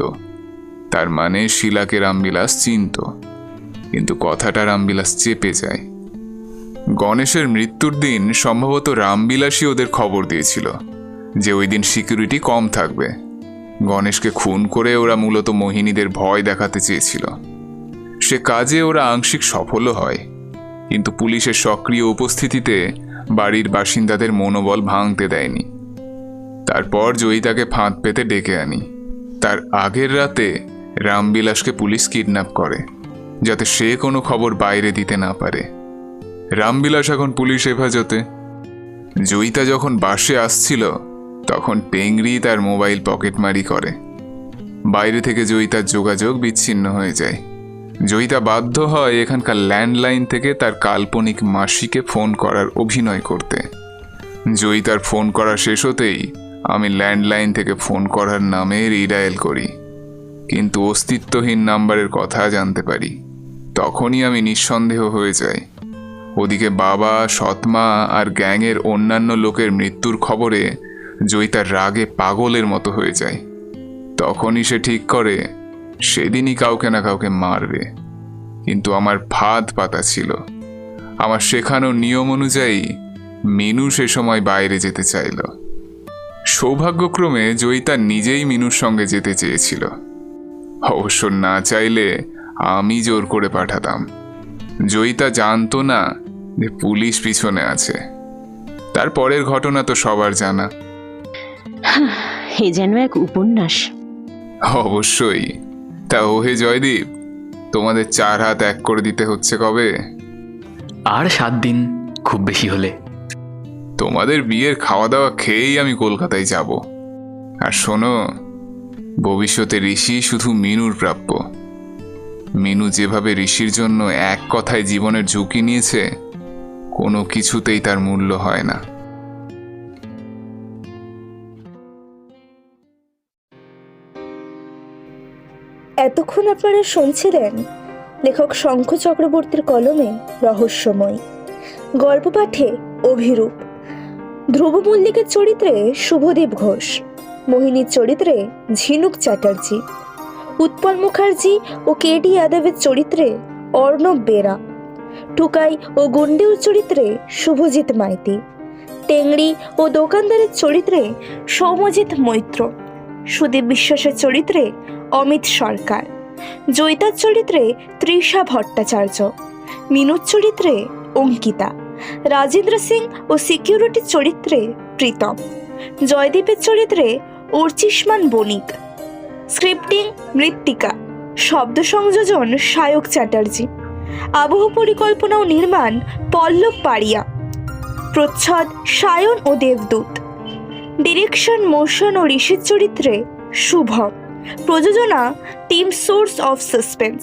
তার মানে শিলাকে রামবিলাস চিনত, কিন্তু কথাটা রামবিলাস চেপে যায়। গণেশের মৃত্যুর দিন সম্ভবত রামবিলাসই ওদের খবর দিয়েছিল যে ওই দিন সিকিউরিটি কম থাকবে। গণেশকে খুন করে ওরা মূলত মোহিনীদের ভয় দেখাতে চেয়েছিল। সে কাজে ওরা আংশিক সফলও হয়, কিন্তু পুলিশের সক্রিয় উপস্থিতিতে বাড়ির বাসিন্দাদের মনোবল ভাঙতে দেয়নি। তারপর জয়িতাকে ফাঁদ পেতে ডেকে আনি। তার আগের রাতে রামবিলাসকে পুলিশ কিডন্যাপ করে, যাতে সে কোনো খবর বাইরে দিতে না পারে। রামবিলাস এখন পুলিশ হেফাজতে। জয়িতা যখন বাসে আসছিল তখন টেংরি তার মোবাইল পকেটমারি করে। বাইরে থেকে জয়িতার যোগাযোগ বিচ্ছিন্ন হয়ে যায়। জয়িতা বাধ্য হয় এখানকার ল্যান্ডলাইন থেকে তার কাল্পনিক মাসিকে ফোন করার অভিনয় করতে। জয়িতার ফোন করা শেষ হতেই আমি ল্যান্ডলাইন থেকে ফোন করার নামে রিডায়াল করি, কিন্তু অস্তিত্বহীন নাম্বারের কথা জানতে পারি। তখনই আমি নিঃসন্দেহ হয়ে যাই। ওদিকে বাবা, সৎমা আর গ্যাংয়ের অন্যান্য লোকের মৃত্যুর খবরে জয়িতার রাগে পাগলের মতো হয়ে যায়। তখনই সে ঠিক করে সেদিনই কাউকে না কাউকে মারবে। কিন্তু আমার ফাঁদ পাতা ছিল। আমার শেখানো নিয়ম অনুযায়ী মিনু সে সময় বাইরে যেতে চাইল। সৌভাগ্যক্রমে জয়িতা নিজেই মিনুর সঙ্গে যেতে চেয়েছিল। অবশ্য না চাইলে আমি জোর করে পাঠাতাম। জয়িতা জানতো না যে পুলিশ পিছনে আছে। তারপরের ঘটনা তো সবার জানা। এ যেন এক উপন্যাস। অবশ্যই। তা ওহে জয়দীপ, তোমাদের 4 হাত এক করে দিতে হচ্ছে কবে? আর 7 দিন খুব বেশি হলে। তোমাদের বিয়ের খাওয়া দাওয়া খেয়েই আমি কলকাতায় যাব। আর শোনো, ভবিষ্যতে ঋষি শুধু মিনুর প্রাপ্য। মিনু যেভাবে ঋষির জন্য এক কথায় জীবনের ঝুঁকি নিয়েছে, কোনো কিছুতেই তার মূল্য হয় না। এতক্ষণ আপনারা শুনছিলেন লেখক শঙ্খ চক্রবর্তীর কলমে রহস্যময় গল্প পাঠে অভিরূপ, ধ্রুব মল্লিকের চরিত্রে শুভদীপ ঘোষ, মোহিনীর চরিত্রে ঝিনুক চ্যাটার্জি, উৎপল মুখার্জি ও কেডি যাদবের চরিত্রে অর্ণব বেরা, টুকাই ও গুন্ডের চরিত্রে শুভজিৎ মাইতি, টেংরি ও দোকানদারের চরিত্রে সৌম্যজিৎ মৈত্র, সুদীপ বিশ্বাসের চরিত্রে অমিত সরকার, জয়িতার চরিত্রে তৃষা ভট্টাচার্য, মিনুর চরিত্রে অঙ্কিতা, রাজেন্দ্র সিং ও সিকিউরিটির চরিত্রে প্রীতম, জয়দীপের চরিত্রে অর্চিষ্মান বণিক, স্ক্রিপ্টিং মৃত্তিকা, শব্দ সংযোজন সায়ক চ্যাটার্জি, আবহ পরিকল্পনা ও নির্মাণ পল্লব পাড়িয়া, প্রচ্ছদ সায়ন ও দেবদূত, ডিরেকশন মোশন ও ঋষির চরিত্রে শুভম, প্রযোজনা টিম সোর্স অফ সাসপেন্স।